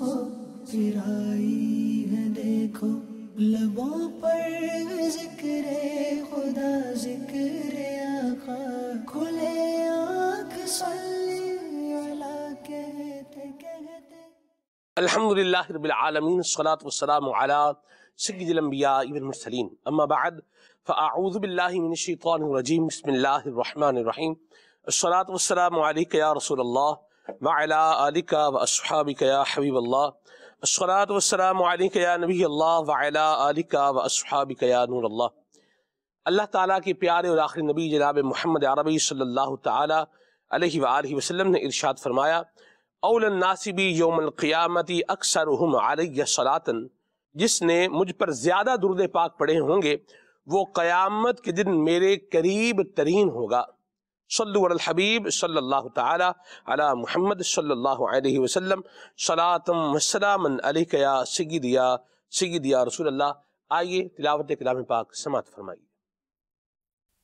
ہو گرائی ہے دیکھو لبوں پر ذکر خدا ذکر آقا کھلے آنکھ صلی علی کہتے کہتے الحمدللہ رب العالمین الصلاة والسلام علی سید الانبیاء والمرسلین اما بعد فاعوذ باللہ من الشیطان الرجیم بسم اللہ الرحمن الرحیم الصلاة والسلام علیک یا رسول اللہ وعلی آلک واصحابک یا حبیب اللہ الصلاة والسلام علیک یا نبی اللہ وعلی آلک واصحابک یا نور اللہ۔ اللہ تعالیٰ کے پیارے اور آخری نبی جناب محمد عربی صلی اللہ تعالی علیہ وآلہ وسلم نے ارشاد فرمایا اول الناس بی یوم القیامت اکثرہم علی صلاۃ، جس نے مجھ پر زیادہ درود پاک پڑھے ہوں گے وہ قیامت کے دن میرے قریب ترین ہوگا۔ صلو علی الحبیب صلی اللہ تعالی علی محمد صلی اللہ علیہ وسلم صلاۃ و سلاما علیک یا سید یا رسول اللہ۔ آئیے تلاوت کلام پاک سماعت فرمائیے۔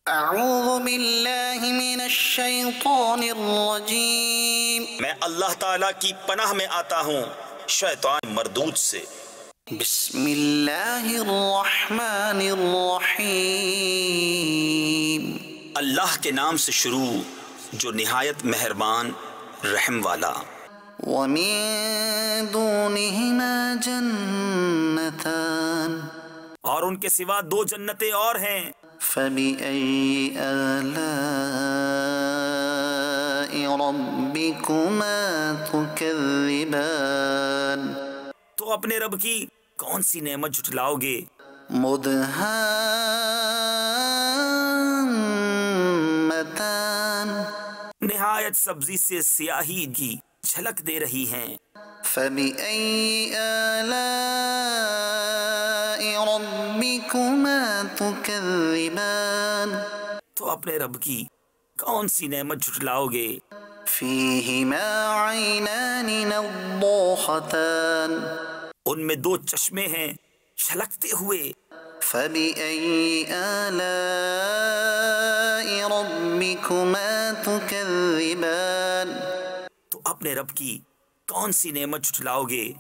اعوذ باللہ من الشیطان الرجیم، میں اللہ تعالیٰ کی پناہ میں آتا ہوں شیطان مردود سے۔ بسم اللہ الرحمن الرحیم، اللہ کے نام سے شروع جو نہایت مہربان رحم والا۔ ومن دونہما جنتان، اور ان کے سوا دو جنتیں اور ہیں۔ فبأي آلاء ربكما تكذبان، تو اپنے رب کی کون سی نعمت جھٹلاؤ گے؟ مدہامتان، نہایت سبزی سے سیاہی کی جھلک دے رہی ہیں۔ فبأي آلاء ربكما تكذبان، تو اپنے رب کی کون سی نعمت جھٹلاؤ گے؟ فيهما عينان نضاختان، ان میں دو چشمے ہیں چھلکتے ہوئے۔ فبأي آلاء ربكما تكذبان، تو اپنے رب کی کون سی نعمت جھٹلاؤ گے؟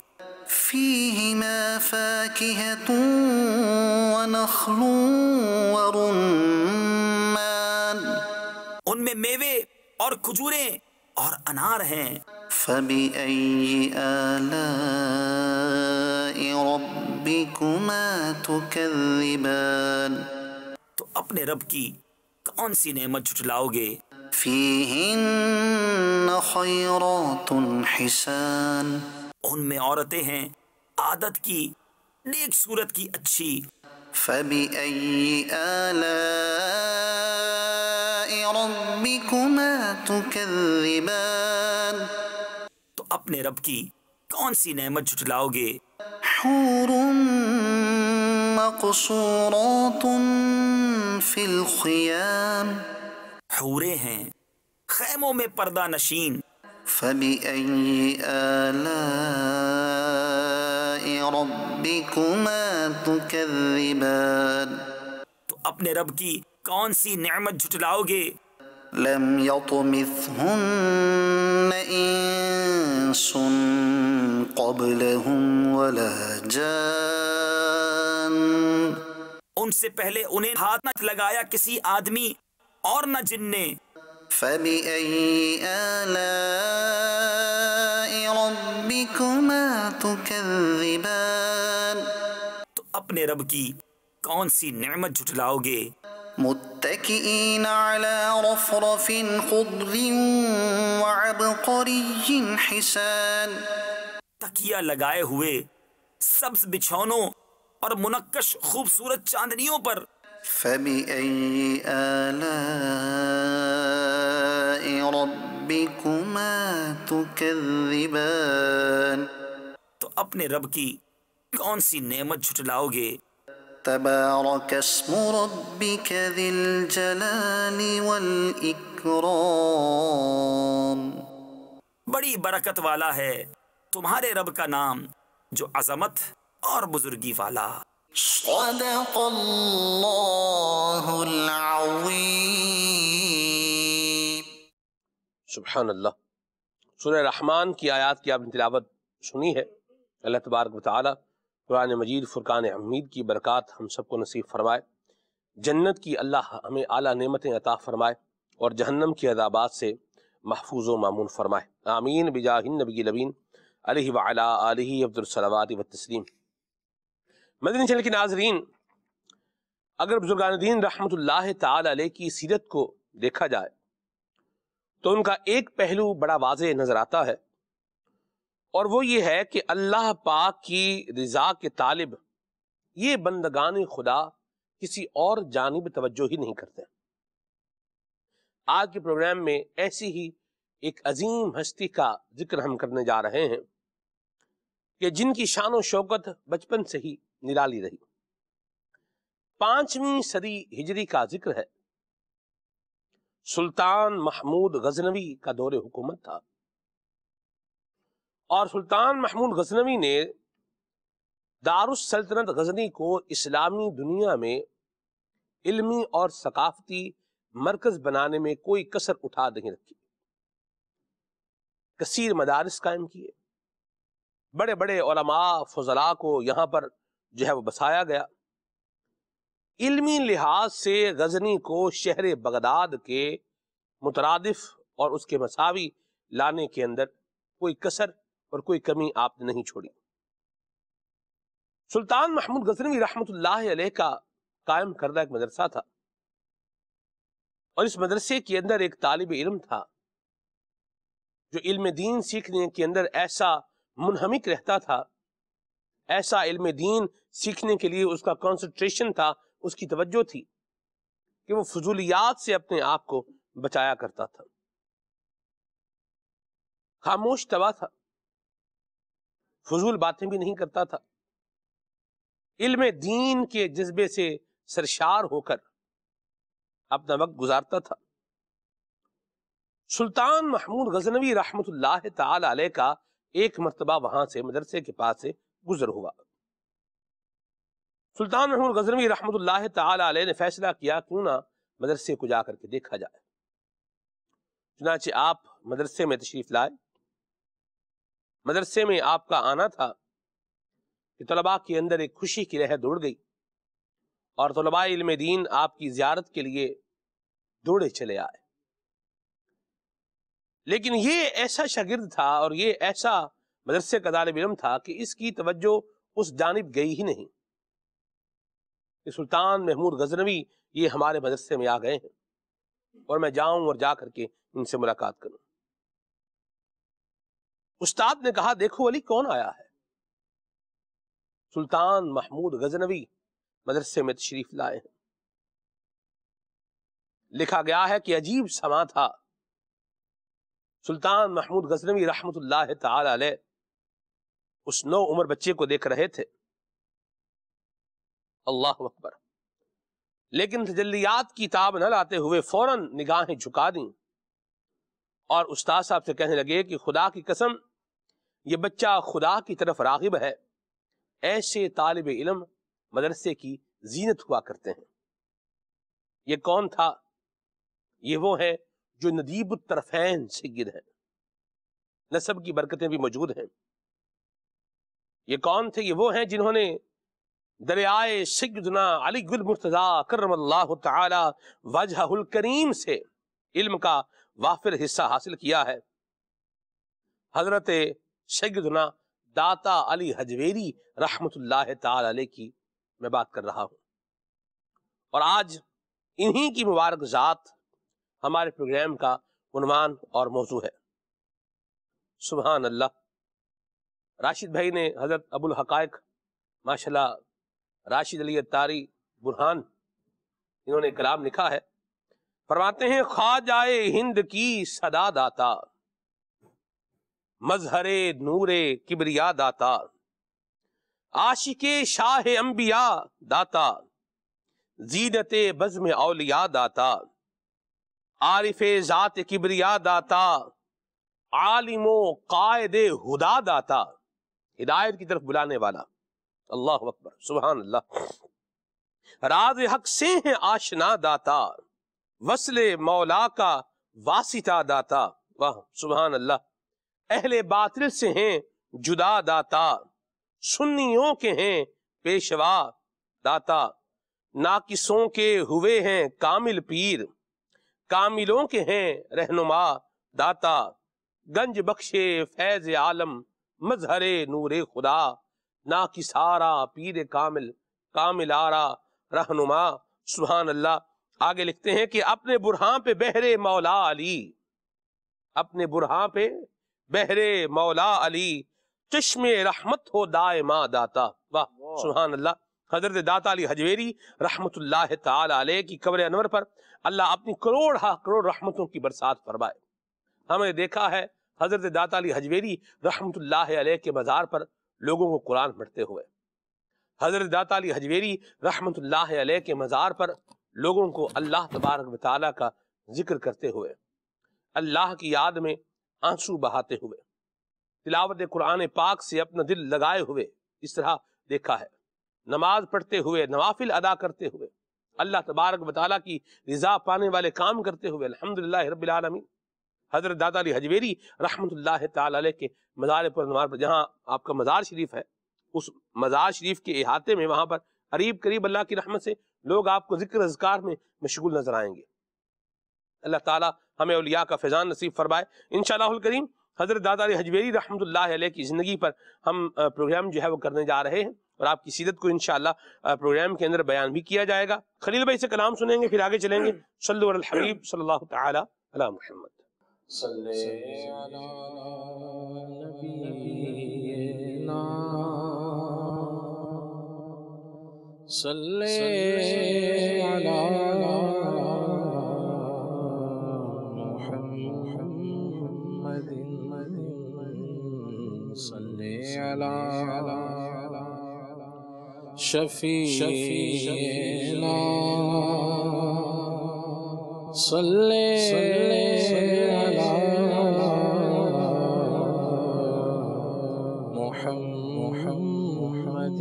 فيهما فاكهة ونخل ورمان، ان میں میوے اور کھجوریں اور انار ہیں۔ فبأي آلاء ربكما تكذبان، تو اپنے رب کی کون سی نعمت جھٹلاؤ گے؟ فيهن خيرات حسان، ان میں عورتیں ہیں عادت کی نیک صورت کی اچھی۔ فبأي آلاء ربكما تكذبان، تو اپنے رب کی کون سی نعمت جھٹلاؤ گے؟ حور مقصورات في الخيام، حوریں ہیں خیموں میں پردہ نشین۔ فبأي آلاء ربكما تكذبان، تو اپنے رب کی کون سی نعمت جھٹلاؤ گے؟ لم يطمثهن انس قبلهم ولا جان، ان سے پہلے انہیں ہاتھ نہ لگایا کسی آدمی اور نہ جن نے۔ فبأي آلاء ربكما تكذبان، تو اپنے رب کی کون سی نعمت جھٹلاؤ گے؟ متكئين على رفرف خضر وعبقري حسان، تکیہ لگائے ہوئے سبز بچھونوں اور منقش خوبصورت چاندنیوں پر۔ فبأي آلاء ربكما تكذبان، تو اپنے رب کی کون سی نعمت جھٹلاؤ گے؟ تبارك اسم ربك ذي الجلال والإكرام، بڑی برکت والا ہے تمہارے رب کا نام جو عظمت اور بزرگی والا۔ صدق اللہ العظیم۔ سبحان اللہ۔ سورہ رحمان کی آیات کی آپ نے تلاوت سنی ہے۔ اللہ تبارک و تعالی قرآن مجید فرقان حمید کی برکات ہم سب کو نصیب فرمائے، جنت کی اللہ ہمیں اعلیٰ نعمتیں عطا فرمائے اور جہنم کی عذابات سے محفوظ و مامون فرمائے، آمین بجاہ النبی الامین علیہ وعلی آلہ افضل الصلوات والتسلیم۔ مدنی چینل کے ناظرین، اگر بزرگان دین رحمت اللہ تعالی علیہ کی سیرت کو دیکھا جائے تو ان کا ایک پہلو بڑا واضح نظر آتا ہے، اور وہ یہ ہے کہ اللہ پاک کی رضا کے طالب یہ بندگان خدا کسی اور جانب توجہ ہی نہیں کرتے۔ آج کے پروگرام میں ایسی ہی ایک عظیم ہستی کا ذکر ہم کرنے جا رہے ہیں کہ جن کی شان و شوکت بچپن سے ہی نرالی رہی۔ 5ویں صدی ہجری کا ذکر ہے، سلطان محمود غزنوی کا دور حکومت تھا، اور سلطان محمود غزنوی نے دارالسلطنت غزنی کو اسلامی دنیا میں علمی اور ثقافتی مرکز بنانے میں کوئی کسر اٹھا نہیں رکھی۔ کثیر مدارس قائم کیے، بڑے بڑے علماء فضلاء کو یہاں پر جو ہے وہ بسایا گیا۔ علمی لحاظ سے غزنی کو شہر بغداد کے مترادف اور اس کے مساوی لانے کے اندر کوئی کسر اور کوئی کمی آپ نے نہیں چھوڑی۔ سلطان محمود غزنوی رحمت اللہ علیہ کا قائم کردہ ایک مدرسہ تھا، اور اس مدرسے کے اندر ایک طالب علم تھا جو علم دین سیکھنے کے اندر ایسا منہمک رہتا تھا، ایسا علم دین سیکھنے کے لیے اس کا کنسنٹریشن تھا، اس کی توجہ تھی کہ وہ فضولیات سے اپنے آپ کو بچایا کرتا تھا، خاموش طبع تھا، فضول باتیں بھی نہیں کرتا تھا، علم دین کے جذبے سے سرشار ہو کر اپنا وقت گزارتا تھا۔ سلطان محمود غزنوی رحمت اللہ تعالی علیہ کا ایک مرتبہ وہاں سے مدرسے کے پاس سے گزر ہوا۔ سلطان محمود غزنوی رحمت اللہ تعالی علیہ نے فیصلہ کیا کیوں نہ مدرسے کو جا کر کے دیکھا جائے۔ چنانچہ آپ مدرسے میں تشریف لائے۔ مدرسے میں آپ کا آنا تھا کہ طلباء کے اندر ایک خوشی کی لہر دوڑ گئی، اور طلباء علم دین آپ کی زیارت کے لیے دوڑے چلے آئے۔ لیکن یہ ایسا شاگرد تھا اور یہ ایسا مدرسے کا طالب علم تھا کہ اس کی توجہ اس جانب گئی ہی نہیں کہ سلطان محمود غزنوی یہ ہمارے مدرسے میں آ گئے ہیں اور میں جاؤں اور جا کر کے ان سے ملاقات کروں۔ استاد نے کہا دیکھو علی کون آیا ہے۔ سلطان محمود غزنوی مدرسے میں تشریف لائے ہیں۔ لکھا گیا ہے کہ عجیب سما تھا، سلطان محمود غزنوی رحمت اللہ تعالی علیہ اس نو عمر بچے کو دیکھ رہے تھے، اللہ اکبر، لیکن تجلیات کی تاب نہ لاتے ہوئے فوراً نگاہیں جھکا دیں اور استاد صاحب سے کہنے لگے کہ خدا کی قسم یہ بچہ خدا کی طرف راغب ہے، ایسے طالب علم مدرسے کی زینت ہوا کرتے ہیں۔ یہ کون تھا؟ یہ وہ ہے جو ندیب الطرفین سید ہیں، نسب کی برکتیں بھی موجود ہیں۔ یہ کون تھے؟ یہ وہ ہیں جنہوں نے دریائے سیدنا علی المرتضیٰ کرم اللہ تعالی وجہہ الکریم سے علم کا وافر حصہ حاصل کیا ہے۔ حضرت سیدنا داتا علی حجویری رحمت اللہ تعالی علیہ کی میں بات کر رہا ہوں، اور آج انہی کی مبارک ذات ہمارے پروگرام کا عنوان اور موضوع ہے۔ سبحان اللہ۔ راشد بھائی نے حضرت ابو الحقائق ماشاءاللہ راشد علی اتاری برہان انہوں نے کلام لکھا ہے، فرماتے ہیں خواجہ ہند کی صدا داتا، مظہر نور کبریا داتا، عاشق شاہ انبیاء داتا، زینت بزم اولیاء داتا، عارف ذات کبریا داتا، عالم و قائد ہدا داتا، ہدایت کی طرف بلانے والا، اللہ اکبر سبحان اللہ، راز حق سے ہیں آشنا داتا، وصل مولا کا واسطہ داتا، واہ سبحان اللہ، اہل باطل سے ہیں جدا داتا، سنیوں کے ہیں پیشوا داتا، ناقصوں کے ہوئے ہیں کامل پیر، کاملوں کے ہیں رہنما داتا، گنج بخشے فیض عالم مظہر نور خدا، ناقصارا پیر کامل کامل آرا رہنما۔ سبحان اللہ۔ آگے لکھتے ہیں کہ اپنے برہاں پہ بہرے مولا علی، اپنے برہاں پہ بہرے مولا علی، چشم رحمت ہو دائما داتا۔ واہ سبحان اللہ۔ حضرت داتا علی حجویری رحمت اللہ تعالی علیہ کی قبر انور پر اللہ اپنی کروڑ رحمتوں کی برسات فرمائے۔ ہم نے دیکھا ہے حضرت داتا علی حجویری رحمت اللہ علیہ کے مزار پر لوگوں کو قرآن پڑھتے ہوئے، حضرت داتا علی حجویری رحمت اللہ علیہ کے مزار پر لوگوں کو اللہ تبارک و تعالیٰ کا ذکر کرتے ہوئے، اللہ کی یاد میں آنسو بہاتے ہوئے، تلاوت قرآن پاک سے اپنا دل لگائے ہوئے اس طرح دیکھا ہے، نماز پڑھتے ہوئے، نوافل ادا کرتے ہوئے، اللہ تبارک و تعالیٰ کی رضا پانے والے کام کرتے ہوئے، الحمدللہ رب العالمین۔ حضرت داتا علی حجویری رحمت اللہ تعالی علیہ کے مزار پر جہاں آپ کا مزار شریف ہے، اس مزار شریف کے احاطے میں وہاں پر قریب اللہ کی رحمت سے لوگ آپ کو ذکر اذکار میں مشغول نظر آئیں گے۔ اللہ تعالیٰ ہمیں اولیاء کا فیضان نصیب فرمائے انشاءاللہ الکریم۔ حضرت داتا علی حجویری رحمت اللہ علیہ کی زندگی پر ہم پروگرام جو ہے وہ کرنے جا رہے ہیں، اور آپ کی سیرت کو انشاءاللہ پروگرام کے اندر بیان بھی کیا جائے گا۔ خلیل بھائی سے کلام سنیں گے، پھر آگے چلیں گے۔ صلو علی الحبیب صلی اللہ تعالی علی محمد۔ صلی علی نبینا صلی علی محمد صلی علی شفیعنا صلی محمد۔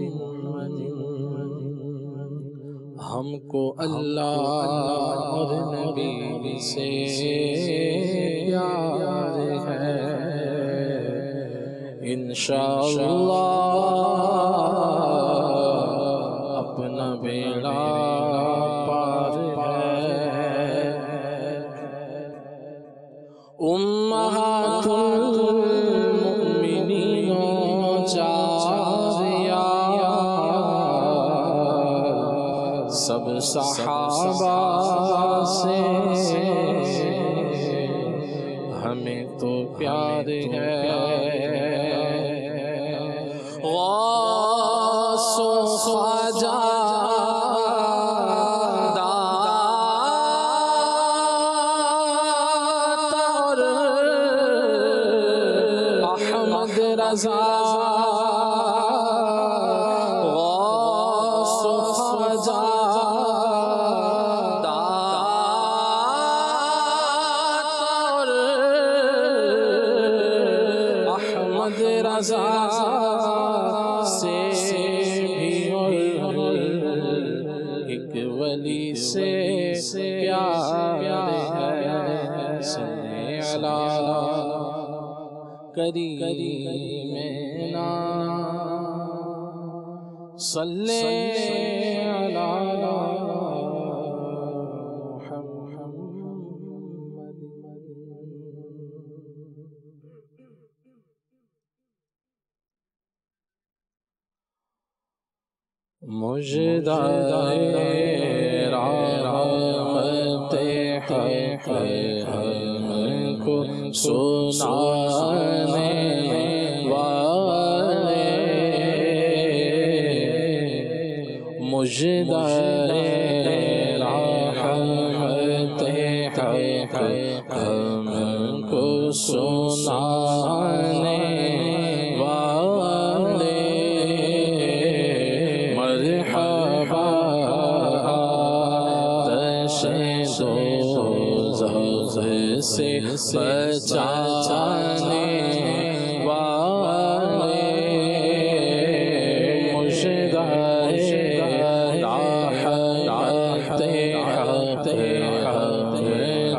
ہم کو اللہ اور نبی سے پیار ہے، انشاءاللہ اپنا بیڑا پار ہے۔ امہات المؤمنین جاریہ سب صحابہ سے ہمیں تو پیار ہے۔ غوث و خواجہ داتر احمد رضا، غوث و خواجہ داتر احمد رضا سے بھی ایک ولی سے پیار ہے۔ صلی علی کریمنا صلی علی محمد۔ مجدائے رحمت حق ہم کو سنانے والے، مجدائے رحمت حق ہم کو سنانے والے، مرحبا دوزخ سے بچانے والے، مجدائے راحت حق ہم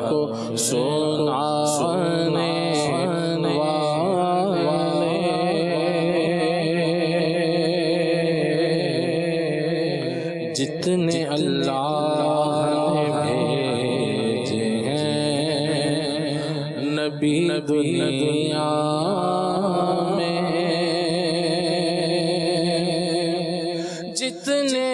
کو سنانے والے، جتنے اللہ نے بھیجے ہیں نبی دنیا میں، جتنے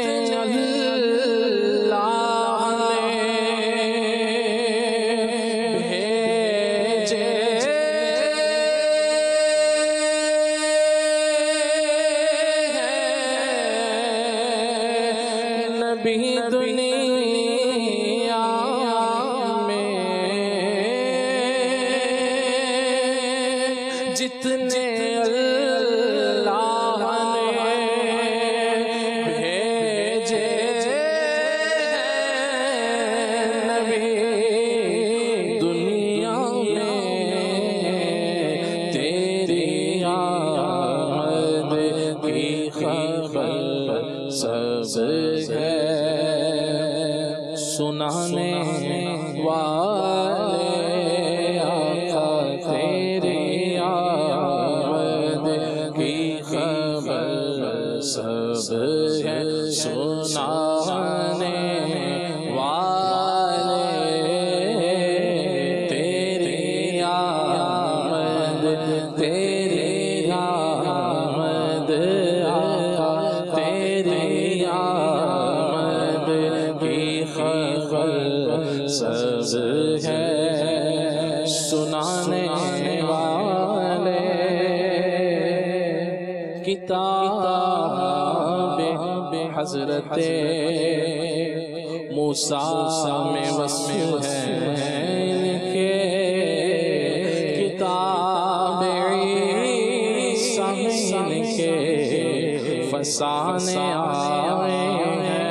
سنانے والے آقا تیری آمد کی خبر سب ہے، سنانے والے تیری آمد، تیری آمد آقا تیری آمد کی خبر سب ہے، سنانے والے کتاب حضرت موسیٰ میں وصف ہے کہ کتاب عیسیٰ میں کے فسانے آئے ہیں،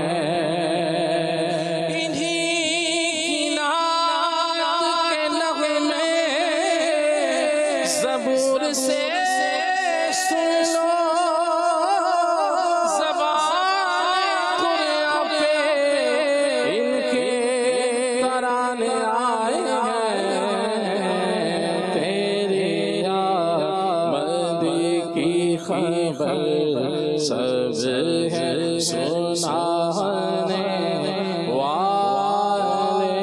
زبور سے سن لو، زبان قرآن پہ ان کے ترانے آئے ہیں، تیری آمد کی خبر سب ہے، سنانے والے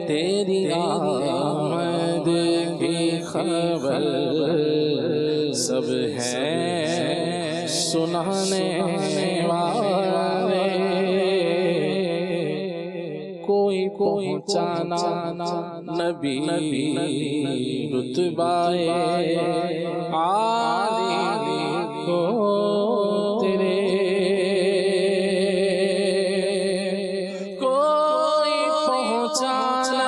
تیری آمد کی خبر سب ہے، سنانے والے کوئی پہنچانا نبی رتبہ عالی کو تیرے، کوئی پہنچانا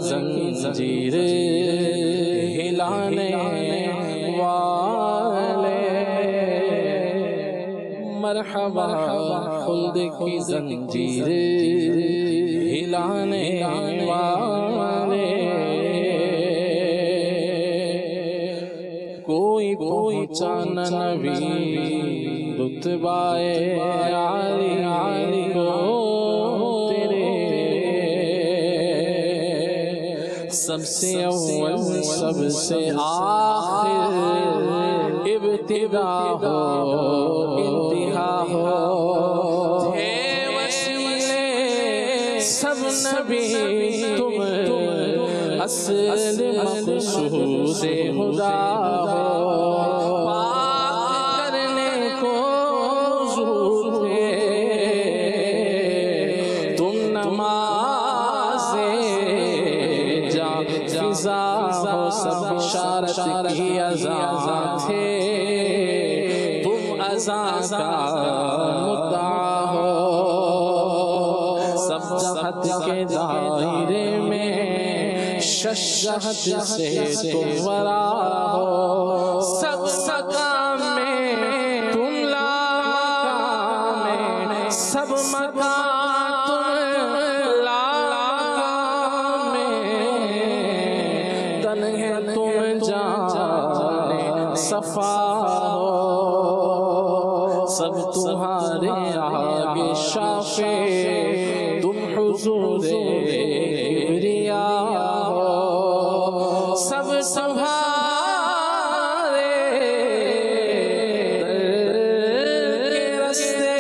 زنجیر ہلانے والے، مرحبا خلد کی زنجیر ہلانے والے، کوئی پہنچانا نبی رتبہ عالی کو تیرے، سب سے اول سب سے آخر، ابتدا ہو انتہا ہو، تھے وسیلے سب نبی تم، اصل مقصود خدا ہو، پاک کرنے کو حضور تھے، تم نماز فضا ہو، سب بشارت کی اذان تھے، تم ازا کا مدعا ہو، سب جہت کے دائرے میں شش جہت سے تم ورا ہو، سب مقام میں تم لا مقام میں، سب مقام تم لا مقام میں، تنہے تم جانے صفا ہو، سب تمہارے آگے شافع، تم حضور کبریا ہو، سب تمہارے در کے رستے،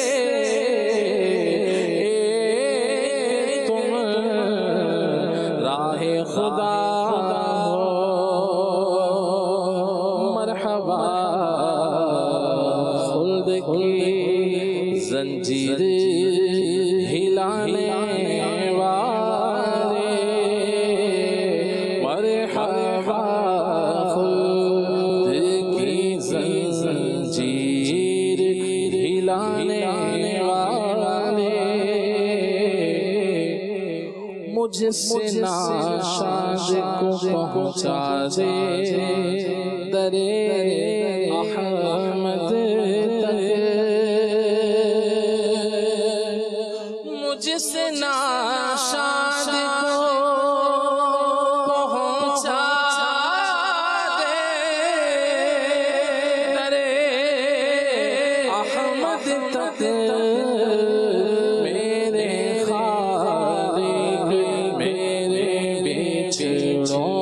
تم راہ خدا ہو، مرحبا خلد کی زنجیر ہلانے والے، مرحبا خلد کی زنجیر ہلانے والے، مجھ سے ناشاد کو پہنچا دے در احمد تک، مجھ سے ناشاد کو پہنچا دے در احمد تک، میرے خالق میرے بچڑوں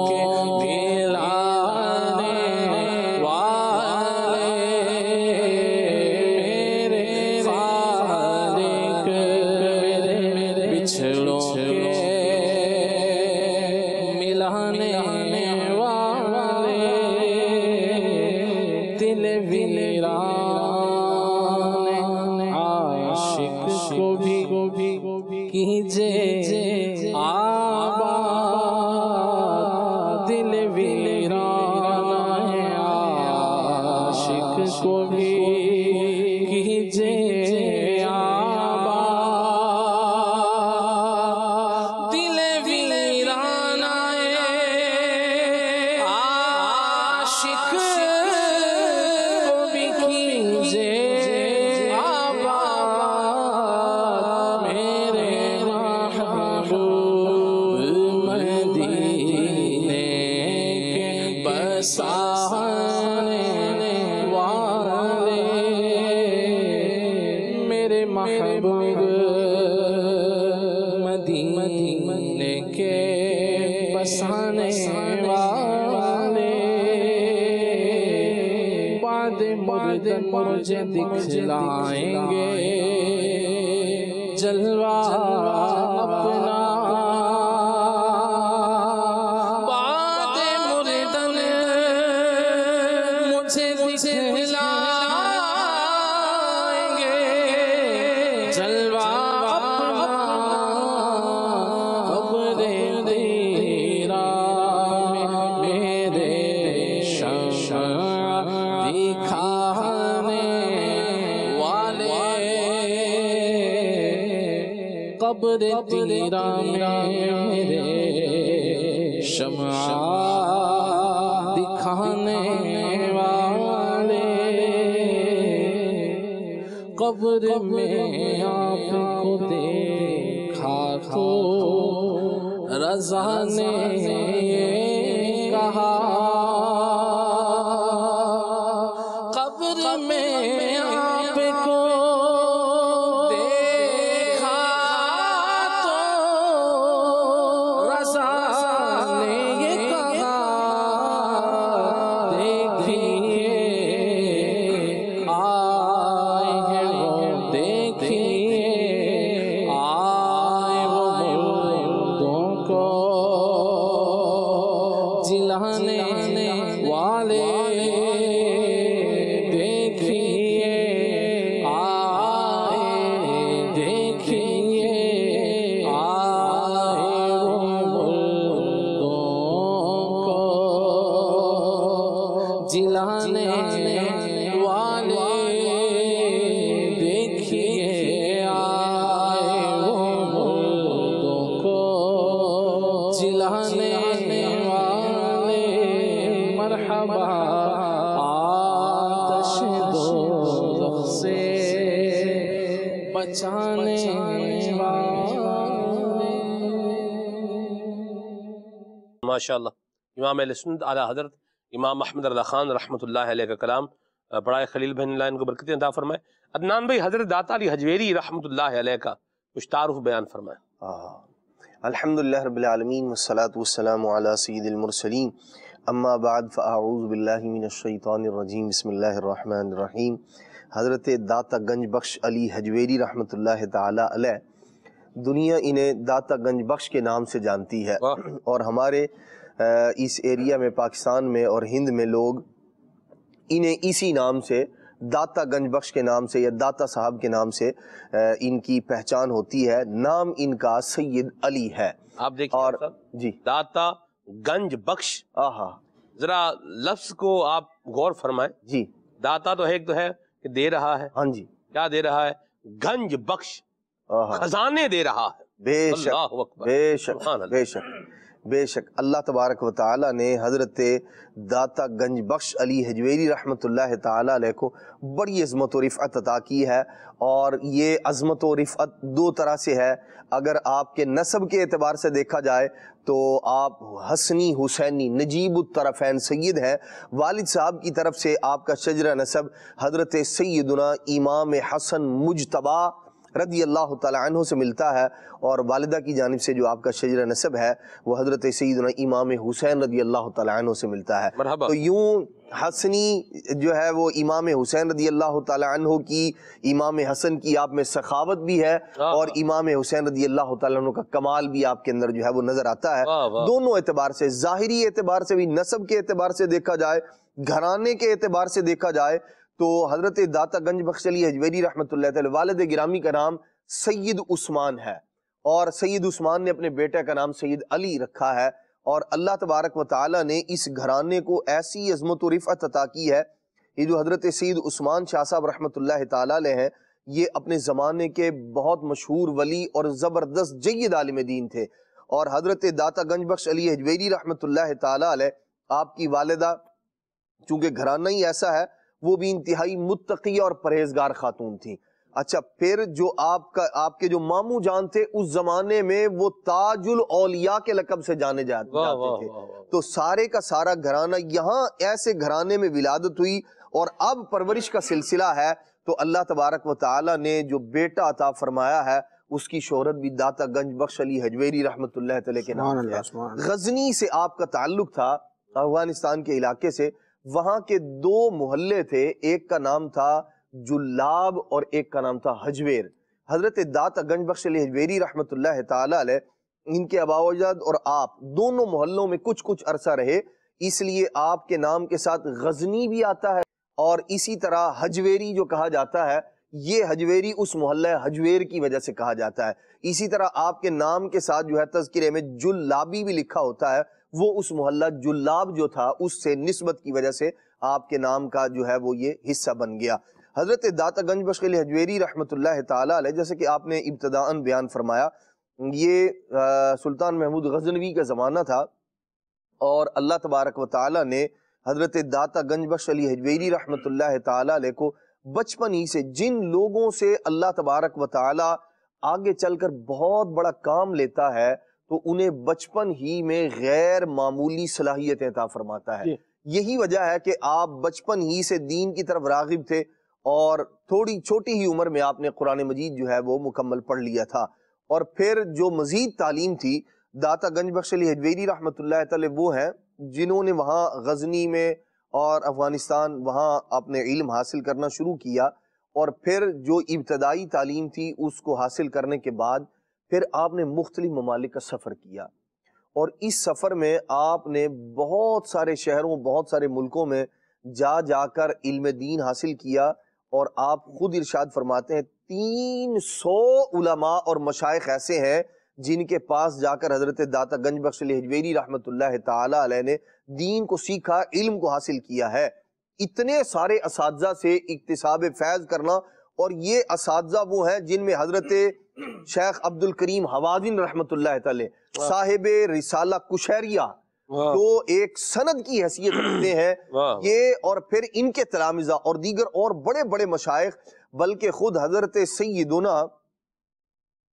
کے ملانے والے، میرے خالق میرے بچڑوں کے ملانے والے، دل ویران عاشق کو بھی کیجے آباد، دل ویران عاشق کو بھی کیجے آباد، دل ویران عاشق کو بھی کیجے آباد، میرے محبوب مدینے کے بسانے والے، میرے محبوب مدینے کے بسانے والے، بعد مردن مجھے دکھلائیں گے جلوہ اپنا، بعد مردن مجھے دکھلائیں گے جلوہ اپنا، قبر دیرہ میں میرے شمع دکھانے والے، قبر دیرہ میں میرے شمع دکھانے والے، قبر میں آپ کو دیکھا تو رضا نے کہا، قبر میں آپ کو دیکھا تو رضا نے یہ کہا، دیکھیے آئے ہیں وہ، دیکھیے آئے وہ مردوں کو جلانے والے، دیکھیے آئے، دیکھیے آئے وہ مردوں کو جلانے والے، والے مرحبا آتش دوزخ سے بچانے والے. ماشاءاللہ امام اہل سنت اعلیٰ حضرت امام احمد رضا خان رحمۃ اللہ علیہ کا کلام پڑھائے. خلیل بن اللہ ان کو برکتیں عطا فرمائے. عدنان بھائی حضرت داتا علی حجویری رحمۃ اللہ علیہ کا کچھ تعارف بیان فرمائے. الحمدللہ رب العالمین والصلاة والسلام علی سید المرسلین اما بعد فاعوذ باللہ من الشیطان الرجیم بسم اللہ الرحمن الرحیم. حضرت داتا گنج بخش علی حجویری رحمۃ اللہ تعالی علیہ دنیا انہیں داتا گنج بخش کے نام سے جانتی ہے اور ہمارے اس ایریا میں پاکستان میں اور ہند میں لوگ انہیں اسی نام سے داتا گنج بخش کے نام سے یا داتا صاحب کے نام سے ان کی پہچان ہوتی ہے. نام ان کا سید علی ہے. آپ دیکھیں اور جی داتا گنج بخش ذرا لفظ کو آپ غور فرمائیں. جی داتا تو ایک تو ہے کہ دے رہا ہے. ہاں جی کیا دے رہا ہے؟ گنج بخش خزانے دے رہا ہے. بے شک اللہ اکبر بے شک سبحان اللہ. بے شک بے شک اللہ تبارک و تعالی نے حضرت داتا گنج بخش علی حجویری رحمۃ اللہ تعالی علیہ کو بڑی عظمت و رفعت عطا کی ہے. اور یہ عظمت و رفعت دو طرح سے ہے. اگر آپ کے نسب کے اعتبار سے دیکھا جائے تو آپ حسنی حسینی نجیب الطرفین سید ہیں. والد صاحب کی طرف سے آپ کا شجرہ نسب حضرت سیدنا امام حسن مجتبی رضی اللہ تعالی عنہ سے ملتا ہے اور والدہ کی جانب سے جو آپ کا شجرہ نسب ہے وہ حضرت سیدنا امام حسین رضی اللہ تعالی عنہ سے ملتا ہے. مرحبا. تو یوں حسنی جو ہے وہ امام حسین رضی اللہ تعالی عنہ کی، امام حسن کی آپ میں سخاوت بھی ہے اور امام حسین رضی اللہ تعالی عنہ کا کمال بھی آپ کے اندر جو ہے وہ نظر آتا ہے. دونوں اعتبار سے، ظاہری اعتبار سے بھی، نسب کے اعتبار سے دیکھا جائے، گھرانے کے اعتبار سے دیکھا جائے تو حضرت داتا گنج بخش علی حجویری رحمۃ اللہ تعالی والد گرامی کا نام سید عثمان ہے اور سید عثمان نے اپنے بیٹے کا نام سید علی رکھا ہے. اور اللہ تبارک و تعالی نے اس گھرانے کو ایسی عظمت و رفعت عطا کی ہے. یہ جو حضرت سید عثمان شاہ صاحب رحمۃ اللہ تعالی علیہ ہیں، یہ اپنے زمانے کے بہت مشہور ولی اور زبردست جید عالم دین تھے. اور حضرت داتا گنج بخش علی حجویری رحمۃ اللہ تعالی علیہ آپ کی والدہ چونکہ گھرانہ ہی ایسا ہے وہ بھی انتہائی متقی اور پرہیزگار خاتون تھیں. اچھا پھر جو آپ کے جو ماموں جان تھے اس زمانے میں وہ تاج الاولیاء کے لقب سے جانے جاتے تھے. تو سارے کا سارا گھرانہ یہاں ایسے گھرانے میں ولادت ہوئی اور اب پرورش کا سلسلہ ہے. تو اللہ تبارک و تعالی نے جو بیٹا عطا فرمایا ہے اس کی شہرت بھی داتا گنج بخش علی حجویری رحمۃ اللہ تعالی کے نام ہے. غزنی سے آپ کا تعلق تھا، افغانستان کے علاقے سے. وہاں کے دو محلے تھے، ایک کا نام تھا جلاب اور ایک کا نام تھا حجویر. حضرت داتا گنج بخش علی حجویری رحمۃ اللہ تعالی علیہ ان کے آباء و اجداد اور آپ دونوں محلوں میں کچھ عرصہ رہے، اس لیے آپ کے نام کے ساتھ غزنی بھی آتا ہے اور اسی طرح حجویری جو کہا جاتا ہے یہ حجویری اس محلہ حجویر کی وجہ سے کہا جاتا ہے. اسی طرح آپ کے نام کے ساتھ جو ہے تذکرے میں جلابی بھی لکھا ہوتا ہے، وہ اس محلہ جلاب جو تھا اس سے نسبت کی وجہ سے آپ کے نام کا جو ہے وہ یہ حصہ بن گیا. حضرت داتا گنج بخش علی حجویری رحمۃ اللہ تعالی علیہ جیسے کہ آپ نے ابتداءً بیان فرمایا، یہ سلطان محمود غزنوی کا زمانہ تھا اور اللہ تبارک و تعالی نے حضرت داتا گنج بخش علی حجویری رحمۃ اللہ تعالی علیہ کو بچپن ہی سے، جن لوگوں سے اللہ تبارک و تعالی آگے چل کر بہت بڑا کام لیتا ہے تو انہیں بچپن ہی میں غیر معمولی صلاحیتیں عطا فرماتا ہے. یہی وجہ ہے کہ آپ بچپن ہی سے دین کی طرف راغب تھے اور تھوڑی چھوٹی ہی عمر میں آپ نے قرآن مجید جو ہے وہ مکمل پڑھ لیا تھا. اور پھر جو مزید تعلیم تھی، داتا گنج بخش علی حجویری رحمۃ اللہ تعالی وہ ہیں جنہوں نے وہاں غزنی میں اور افغانستان وہاں اپنے علم حاصل کرنا شروع کیا. اور پھر جو ابتدائی تعلیم تھی اس کو حاصل کرنے کے بعد پھر آپ نے مختلف ممالک کا سفر کیا اور اس سفر میں آپ نے بہت سارے شہروں، بہت سارے ملکوں میں جا کر علم دین حاصل کیا. اور آپ خود ارشاد فرماتے ہیں 300 علماء اور مشائخ ایسے ہیں جن کے پاس جا کر حضرت داتا گنج بخش علی حجویری رحمۃ اللہ تعالی علیہ نے دین کو سیکھا، علم کو حاصل کیا ہے. اتنے سارے اساتذہ سے اکتساب فیض کرنا اور یہ اساتذہ وہ ہیں جن میں حضرت شیخ عبد الکریم حوازن رحمۃ اللہ تعالی صاحب رسالہ کشیریہ جو ایک سند کی حیثیت رکھتے ہیں یہ، اور پھر ان کے تلامذہ اور دیگر اور بڑے بڑے مشائخ، بلکہ خود حضرت سیدنا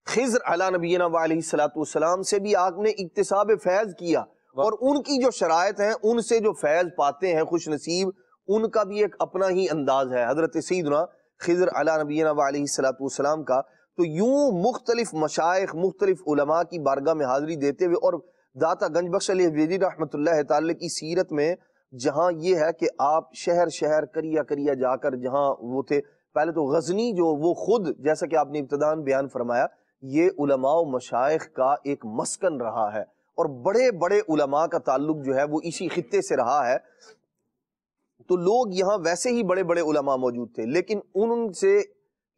خضر علی نبینا علیہ السلام سے بھی آپ نے اکتساب فیض کیا، اور ان کی جو شرائط ہیں ان سے جو فیض پاتے ہیں خوش نصیب، ان کا بھی ایک اپنا ہی انداز ہے حضرت سیدنا خضر علی نبینا علیہ السلام کا۔ تو یوں مختلف مشائخ، مختلف علماء کی بارگاہ میں حاضری دیتے ہوئے، اور داتا گنج بخش علی حجویری رحمۃ اللہ تعالی کی سیرت میں جہاں یہ ہے کہ آپ شہر شہر کریا کریا جا کر جہاں وہ تھے، پہلے تو غزنی جو وہ خود جیسا کہ آپ نے ابتداً بیان فرمایا یہ علماء و مشائخ کا ایک مسکن رہا ہے، اور بڑے بڑے علماء کا تعلق جو ہے وہ اسی خطے سے رہا ہے۔ تو لوگ یہاں ویسے ہی بڑے بڑے علماء موجود تھے، لیکن ان سے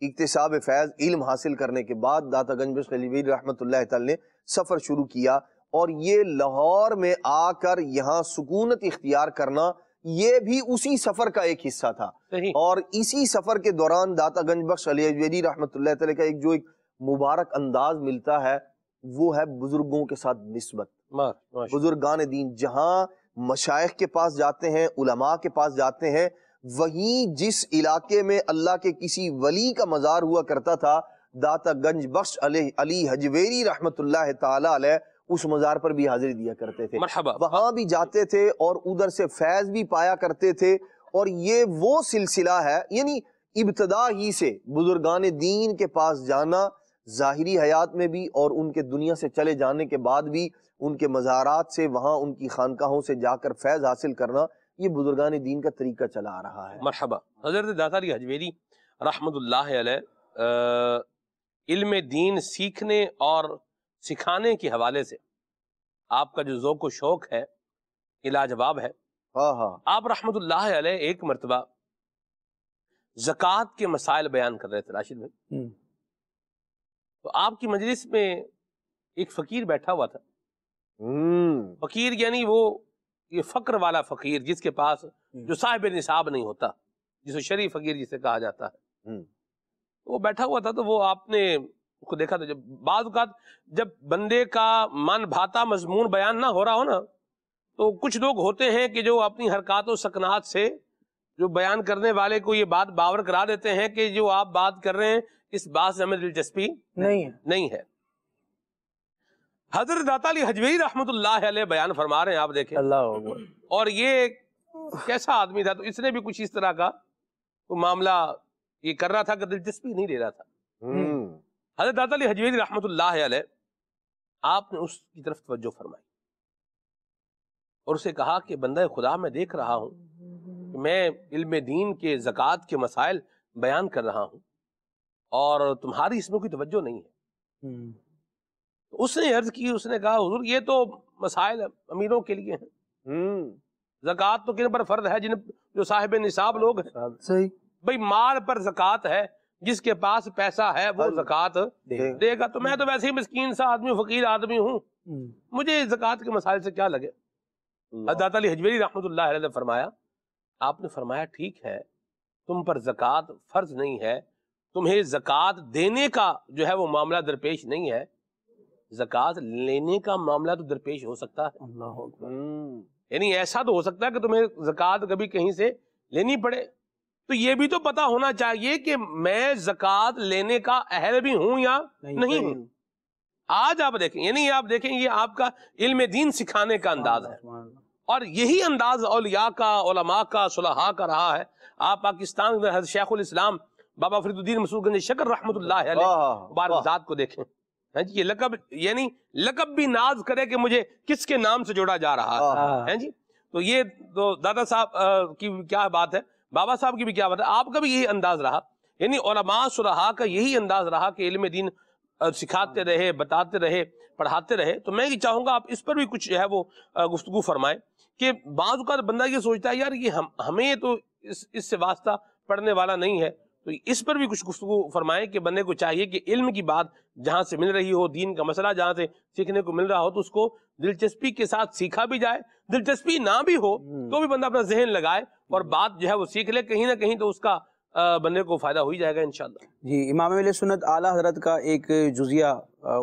اکتساب فیض علم حاصل کرنے کے بعد داتا گنج بخش علی حجویری رحمۃ اللہ تعالی نے سفر شروع کیا، اور یہ لاہور میں آ کر یہاں سکونت اختیار کرنا یہ بھی اسی سفر کا ایک حصہ تھا۔ اور اسی سفر کے دوران داتا گنج بخش علی حجویری رحمۃ اللہ تعالی کا ایک مبارک انداز ملتا ہے، وہ ہے بزرگوں کے ساتھ نسبت، بزرگان دین۔ جہاں مشائخ کے پاس جاتے ہیں، علماء کے پاس جاتے ہیں، وہیں جس علاقے میں اللہ کے کسی ولی کا مزار ہوا کرتا تھا، داتا گنج بخش علی حجویری رحمۃ اللہ تعالی علیہ اس مزار پر بھی حاضری دیا کرتے تھے، وہاں بھی جاتے تھے اور ادھر سے فیض بھی پایا کرتے تھے۔ اور یہ وہ سلسلہ ہے، یعنی ابتدا ہی سے بزرگان دین کے پاس جانا، ظاہری حیات میں بھی اور ان کے دنیا سے چلے جانے کے بعد بھی ان کے مزارات سے، وہاں ان کی خانقاہوں سے جا کر فیض حاصل کرنا، یہ بزرگان دین کا طریقہ چلا آ رہا ہے۔ مرحبا۔ حضرت داتا علی حجویری رحمۃ اللہ علیہ علم دین سیکھنے اور سکھانے کے حوالے سے آپ کا جو ذوق و شوق ہے یہ لاجواب ہے۔ آپ رحمۃ اللہ علیہ ایک مرتبہ زکوٰۃ کے مسائل بیان کر رہے تھے راشد بھائی، تو آپ کی مجلس میں ایک فقیر بیٹھا ہوا تھا۔ فقیر یعنی وہ یہ فقر والا فقیر جس کے پاس جو صاحب نصاب نہیں ہوتا، جسے شرعی فقیر جسے کہا جاتا ہے، وہ بیٹھا ہوا تھا۔ تو وہ آپ نے اس کو دیکھا، تو جب بعض اوقات جب بندے کا من بھاتا مضمون بیان نہ ہو رہا ہو نا، تو کچھ لوگ ہوتے ہیں کہ جو اپنی حرکات و سکنات سے جو بیان کرنے والے کو یہ بات باور کرا دیتے ہیں کہ جو آپ بات کر رہے ہیں اس بات سے ہمیں دلچسپی نہیں ہے۔ حضرت داتا علی حجویری رحمۃ اللہ علیہ بیان فرما رہے ہیں، آپ دیکھیں اور یہ کیسا آدمی تھا، تو اس نے بھی کچھ اس طرح کا معاملہ یہ کر رہا تھا کہ دلچسپی نہیں لے رہا تھا۔ حضرت داتا علی حجویری رحمۃ اللہ علیہ آپ نے اس کی طرف توجہ فرمائی اور اسے کہا کہ بندہ خدا میں دیکھ رہا ہوں کہ میں علم دین کے زکوٰۃ کے مسائل بیان کر رہا ہوں اور تمہاری اس میں کوئی توجہ نہیں ہے۔ اس نے عرض کی، اس نے کہا حضور یہ تو مسائل امیروں کے لیے ہیں، زکوٰۃ تو کن پر فرض ہے؟ جو صاحب نصاب لوگ ہیں۔ صحیح بھئی مال پر زکوٰۃ ہے، جس کے پاس پیسہ ہے وہ زکوٰۃ دے گا۔ تو میں تو ویسے ہی مسکین سا آدمی، فقیر آدمی ہوں، مجھے زکوٰۃ کے مسائل سے کیا لگے۔ حضرت علی حجویری رحمۃ اللہ علیہ نے فرمایا، آپ نے فرمایا ٹھیک ہے تم پر زکوٰۃ فرض نہیں ہے، تمہیں زکوٰۃ دینے کا جو ہے وہ معاملہ درپیش نہیں ہے، زکوٰۃ لینے کا معاملہ تو درپیش ہو سکتا ہے۔ اللہ اکبر۔ یعنی ایسا تو ہو سکتا ہے کہ تمہیں زکوٰۃ کبھی کہیں سے لینی پڑے، تو یہ بھی تو پتا ہونا چاہیے کہ میں زکوٰۃ لینے کا اہل بھی ہوں یا نہیں ہوں۔ آج آپ دیکھیں، یعنی آپ دیکھیں یہ آپ کا علم دین سکھانے کا انداز ہے، اور یہی انداز اولیاء کا، علماء کا، صلحاء کا رہا ہے۔ آپ پاکستان میں حضرت شیخ الاسلام بابا فرید الدین مسعود گنج شکر رحمۃ اللہ علیہ مبارک ذات کو دیکھیں، یہ لقب، یعنی لقب بھی ناز کرے کہ مجھے کس کے نام سے جوڑا جا رہا ہے جی۔ تو یہ تو دادا صاحب کی کیا بات ہے، بابا صاحب کی بھی کیا بات ہے، آپ کا بھی یہی انداز رہا، یعنی علماء صلحاء کا یہی انداز رہا کہ علم دین سکھاتے رہے، بتاتے رہے، پڑھاتے رہے۔ تو میں یہ چاہوں گا آپ اس پر بھی کچھ جو ہے وہ گفتگو فرمائیں کہ بعض اوقات بندہ یہ سوچتا ہے یار یہ ہمیں تو اس سے واسطہ پڑھنے والا نہیں ہے، تو اس پر بھی کچھ گفتگو فرمائیں کہ بندے کو چاہیے کہ علم کی بات جہاں سے مل رہی ہو، دین کا مسئلہ جہاں سے سیکھنے کو مل رہا ہو، تو اس کو دلچسپی کے ساتھ سیکھا بھی جائے، دلچسپی نہ بھی ہو تو بھی بندہ اپنا ذہن لگائے اور بات جو ہے وہ سیکھ لے، کہیں نہ کہیں تو اس کا بندے کو فائدہ ہو ہی جائے گا انشاءاللہ۔ جی، امام اہل سنت اعلیٰ حضرت کا ایک جزیہ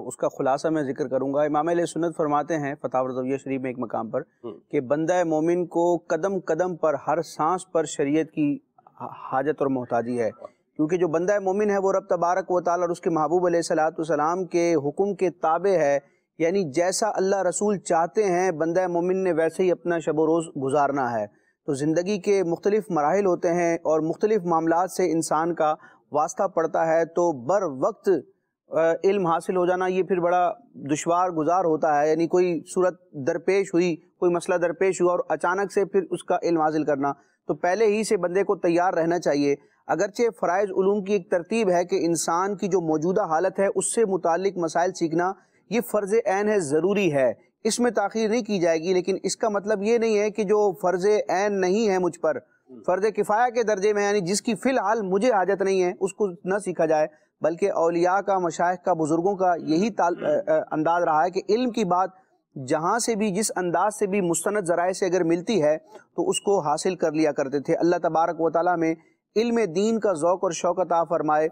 اس کا خلاصہ میں ذکر کروں گا۔ امام اہل سنت فرماتے ہیں فتاوی رضویہ شریف میں ایک مقام پر کہ بندہ مومن کو قدم قدم پر ہر سانس پر شریعت کی حاجت اور محتاجی ہے، کیونکہ جو بندہ مومن ہے وہ رب تبارک و تعالیٰ اور اس کے محبوب علیہ الصلوۃ والسلام کے حکم کے تابع ہے، یعنی جیسا اللہ رسول چاہتے ہیں بندہ مومن نے ویسے ہی اپنا شب و روز گزارنا ہے۔ تو زندگی کے مختلف مراحل ہوتے ہیں اور مختلف معاملات سے انسان کا واسطہ پڑتا ہے، تو بر وقت علم حاصل ہو جانا یہ پھر بڑا دشوار گزار ہوتا ہے، یعنی کوئی صورت درپیش ہوئی، کوئی مسئلہ درپیش ہوا اور اچانک سے پھر اس کا علم حاصل کرنا، تو پہلے ہی سے بندے کو تیار رہنا چاہیے۔ اگرچہ فرائض علوم کی ایک ترتیب ہے کہ انسان کی جو موجودہ حالت ہے اس سے متعلق مسائل سیکھنا یہ فرض عین ہے، ضروری ہے، اس میں تاخیر نہیں کی جائے گی، لیکن اس کا مطلب یہ نہیں ہے کہ جو فرض عین نہیں ہے مجھ پر، فرض کفایہ کے درجے میں، یعنی جس کی فی الحال مجھے حاجت نہیں ہے اس کو نہ سیکھا جائے، بلکہ اولیاء کا، مشائخ کا، بزرگوں کا یہی انداز رہا ہے کہ علم کی بات جہاں سے بھی جس انداز سے بھی مستند ذرائع سے اگر ملتی ہے تو اس کو حاصل کر لیا کرتے تھے۔ اللہ تبارک و تعالیٰ میں علم دین کا ذوق اور شوق عطا فرمائے۔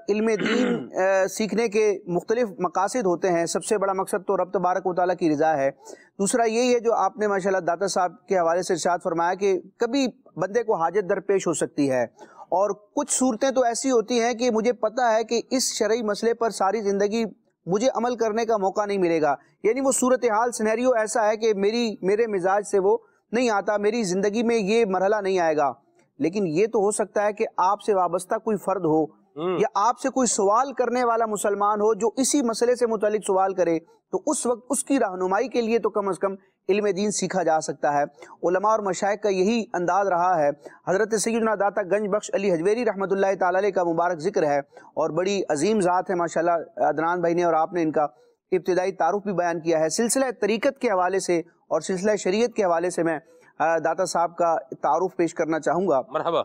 علم دین سیکھنے کے مختلف مقاصد ہوتے ہیں، سب سے بڑا مقصد تو رب تبارک و تعالیٰ کی رضا ہے، دوسرا یہی ہے جو آپ نے ماشاءاللہ داتا صاحب کے حوالے سے ارشاد فرمایا کہ کبھی بندے کو حاجت درپیش ہو سکتی ہے، اور کچھ صورتیں تو ایسی ہوتی ہیں کہ مجھے پتہ ہے کہ اس شرعی مسئلے پر ساری زندگی مجھے عمل کرنے کا موقع نہیں ملے گا، یعنی وہ صورتحال سینیریو ایسا ہے کہ میرے مزاج سے وہ نہیں آتا، میری زندگی میں یہ مرحلہ نہیں آئے گا، لیکن یہ تو ہو سکتا ہے کہ آپ سے وابستہ کوئی فرد ہو یا آپ سے کوئی سوال کرنے والا مسلمان ہو جو اسی مسئلے سے متعلق سوال کرے، تو اس وقت اس کی رہنمائی کے لیے تو کم از کم علم دین سیکھا جا سکتا ہے۔ علماء اور مشائخ کا یہی انداز رہا ہے۔ حضرت سیدنا داتا گنج بخش علی حجویری رحمۃ اللہ تعالی علیہ کا مبارک ذکر ہے، اور بڑی عظیم ذات ہے ماشاءاللہ عدنان بھائی نے، اور آپ نے ان کا ابتدائی تعارف بھی بیان کیا ہے۔ سلسلہ طریقت کے حوالے سے اور سلسلہ شریعت کے حوالے سے میں داتا صاحب کا تعارف پیش کرنا چاہوں گا۔ مرحبا۔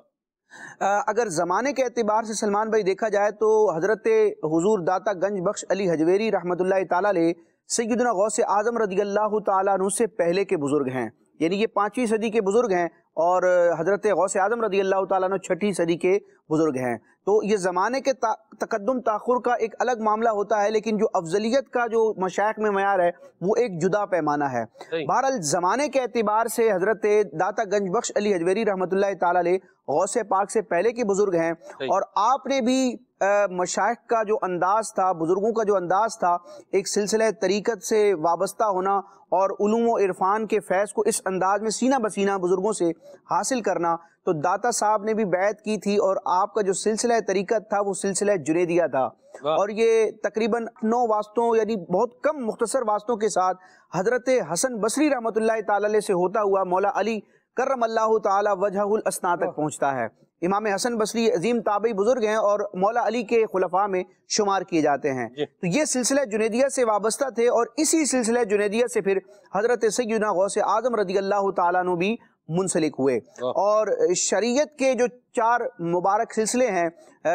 اگر زمانے کے اعتبار سے سلمان بھائی دیکھا جائے تو حضرت حضور داتا گنج بخش علی حجویری رحمۃ اللہ تعالیٰ علیہ سیدنا غوث اعظم رضی اللہ تعالیٰ عنہ سے پہلے کے بزرگ ہیں، یعنی یہ 5ویں صدی کے بزرگ ہیں، اور حضرت غوث اعظم رضی اللہ تعالیٰ عنہ 6ٹھی صدی کے بزرگ ہیں۔ تو یہ زمانے کے تقدم تاخر کا ایک الگ معاملہ ہوتا ہے، لیکن جو افضلیت کا جو مشائخ میں معیار ہے وہ ایک جدا پیمانہ ہے۔ بہرحال زمانے کے اعتبار سے حضرت داتا گنج بخش علی حجویری رحمۃ اللہ تعالیٰ علیہ غوث پاک سے پہلے کے بزرگ ہیں، اور آپ نے بھی مشائخ کا جو انداز تھا، بزرگوں کا جو انداز تھا، ایک سلسلہ طریقت سے وابستہ ہونا اور علوم و عرفان کے فیض کو اس انداز میں سینہ بسینہ بزرگوں سے حاصل کرنا، تو داتا صاحب نے بھی بیعت کی تھی، اور آپ کا جو سلسلہ طریقت تھا وہ سلسلہ جنیدیہ تھا، اور یہ تقریباً 9 واسطوں یعنی بہت کم مختصر واسطوں کے ساتھ حضرت حسن بصری رحمۃ اللہ تعالی علیہ سے ہوتا ہوا مولا علی کرم اللہ تعالی وجہہ الاسنا تک پہنچتا ہے۔ امام حسن بصری عظیم تابعی بزرگ ہیں اور مولا علی کے خلفاء میں شمار کیے جاتے ہیں، تو یہ سلسلہ جنیدیہ سے وابستہ تھے، اور اسی سلسلہ جنیدیہ سے پھر حضرت سیدنا غوث اعظم رضی اللہ تعالیٰ عنہ بھی منسلک ہوئے۔ اور شریعت کے جو 4 مبارک سلسلے ہیں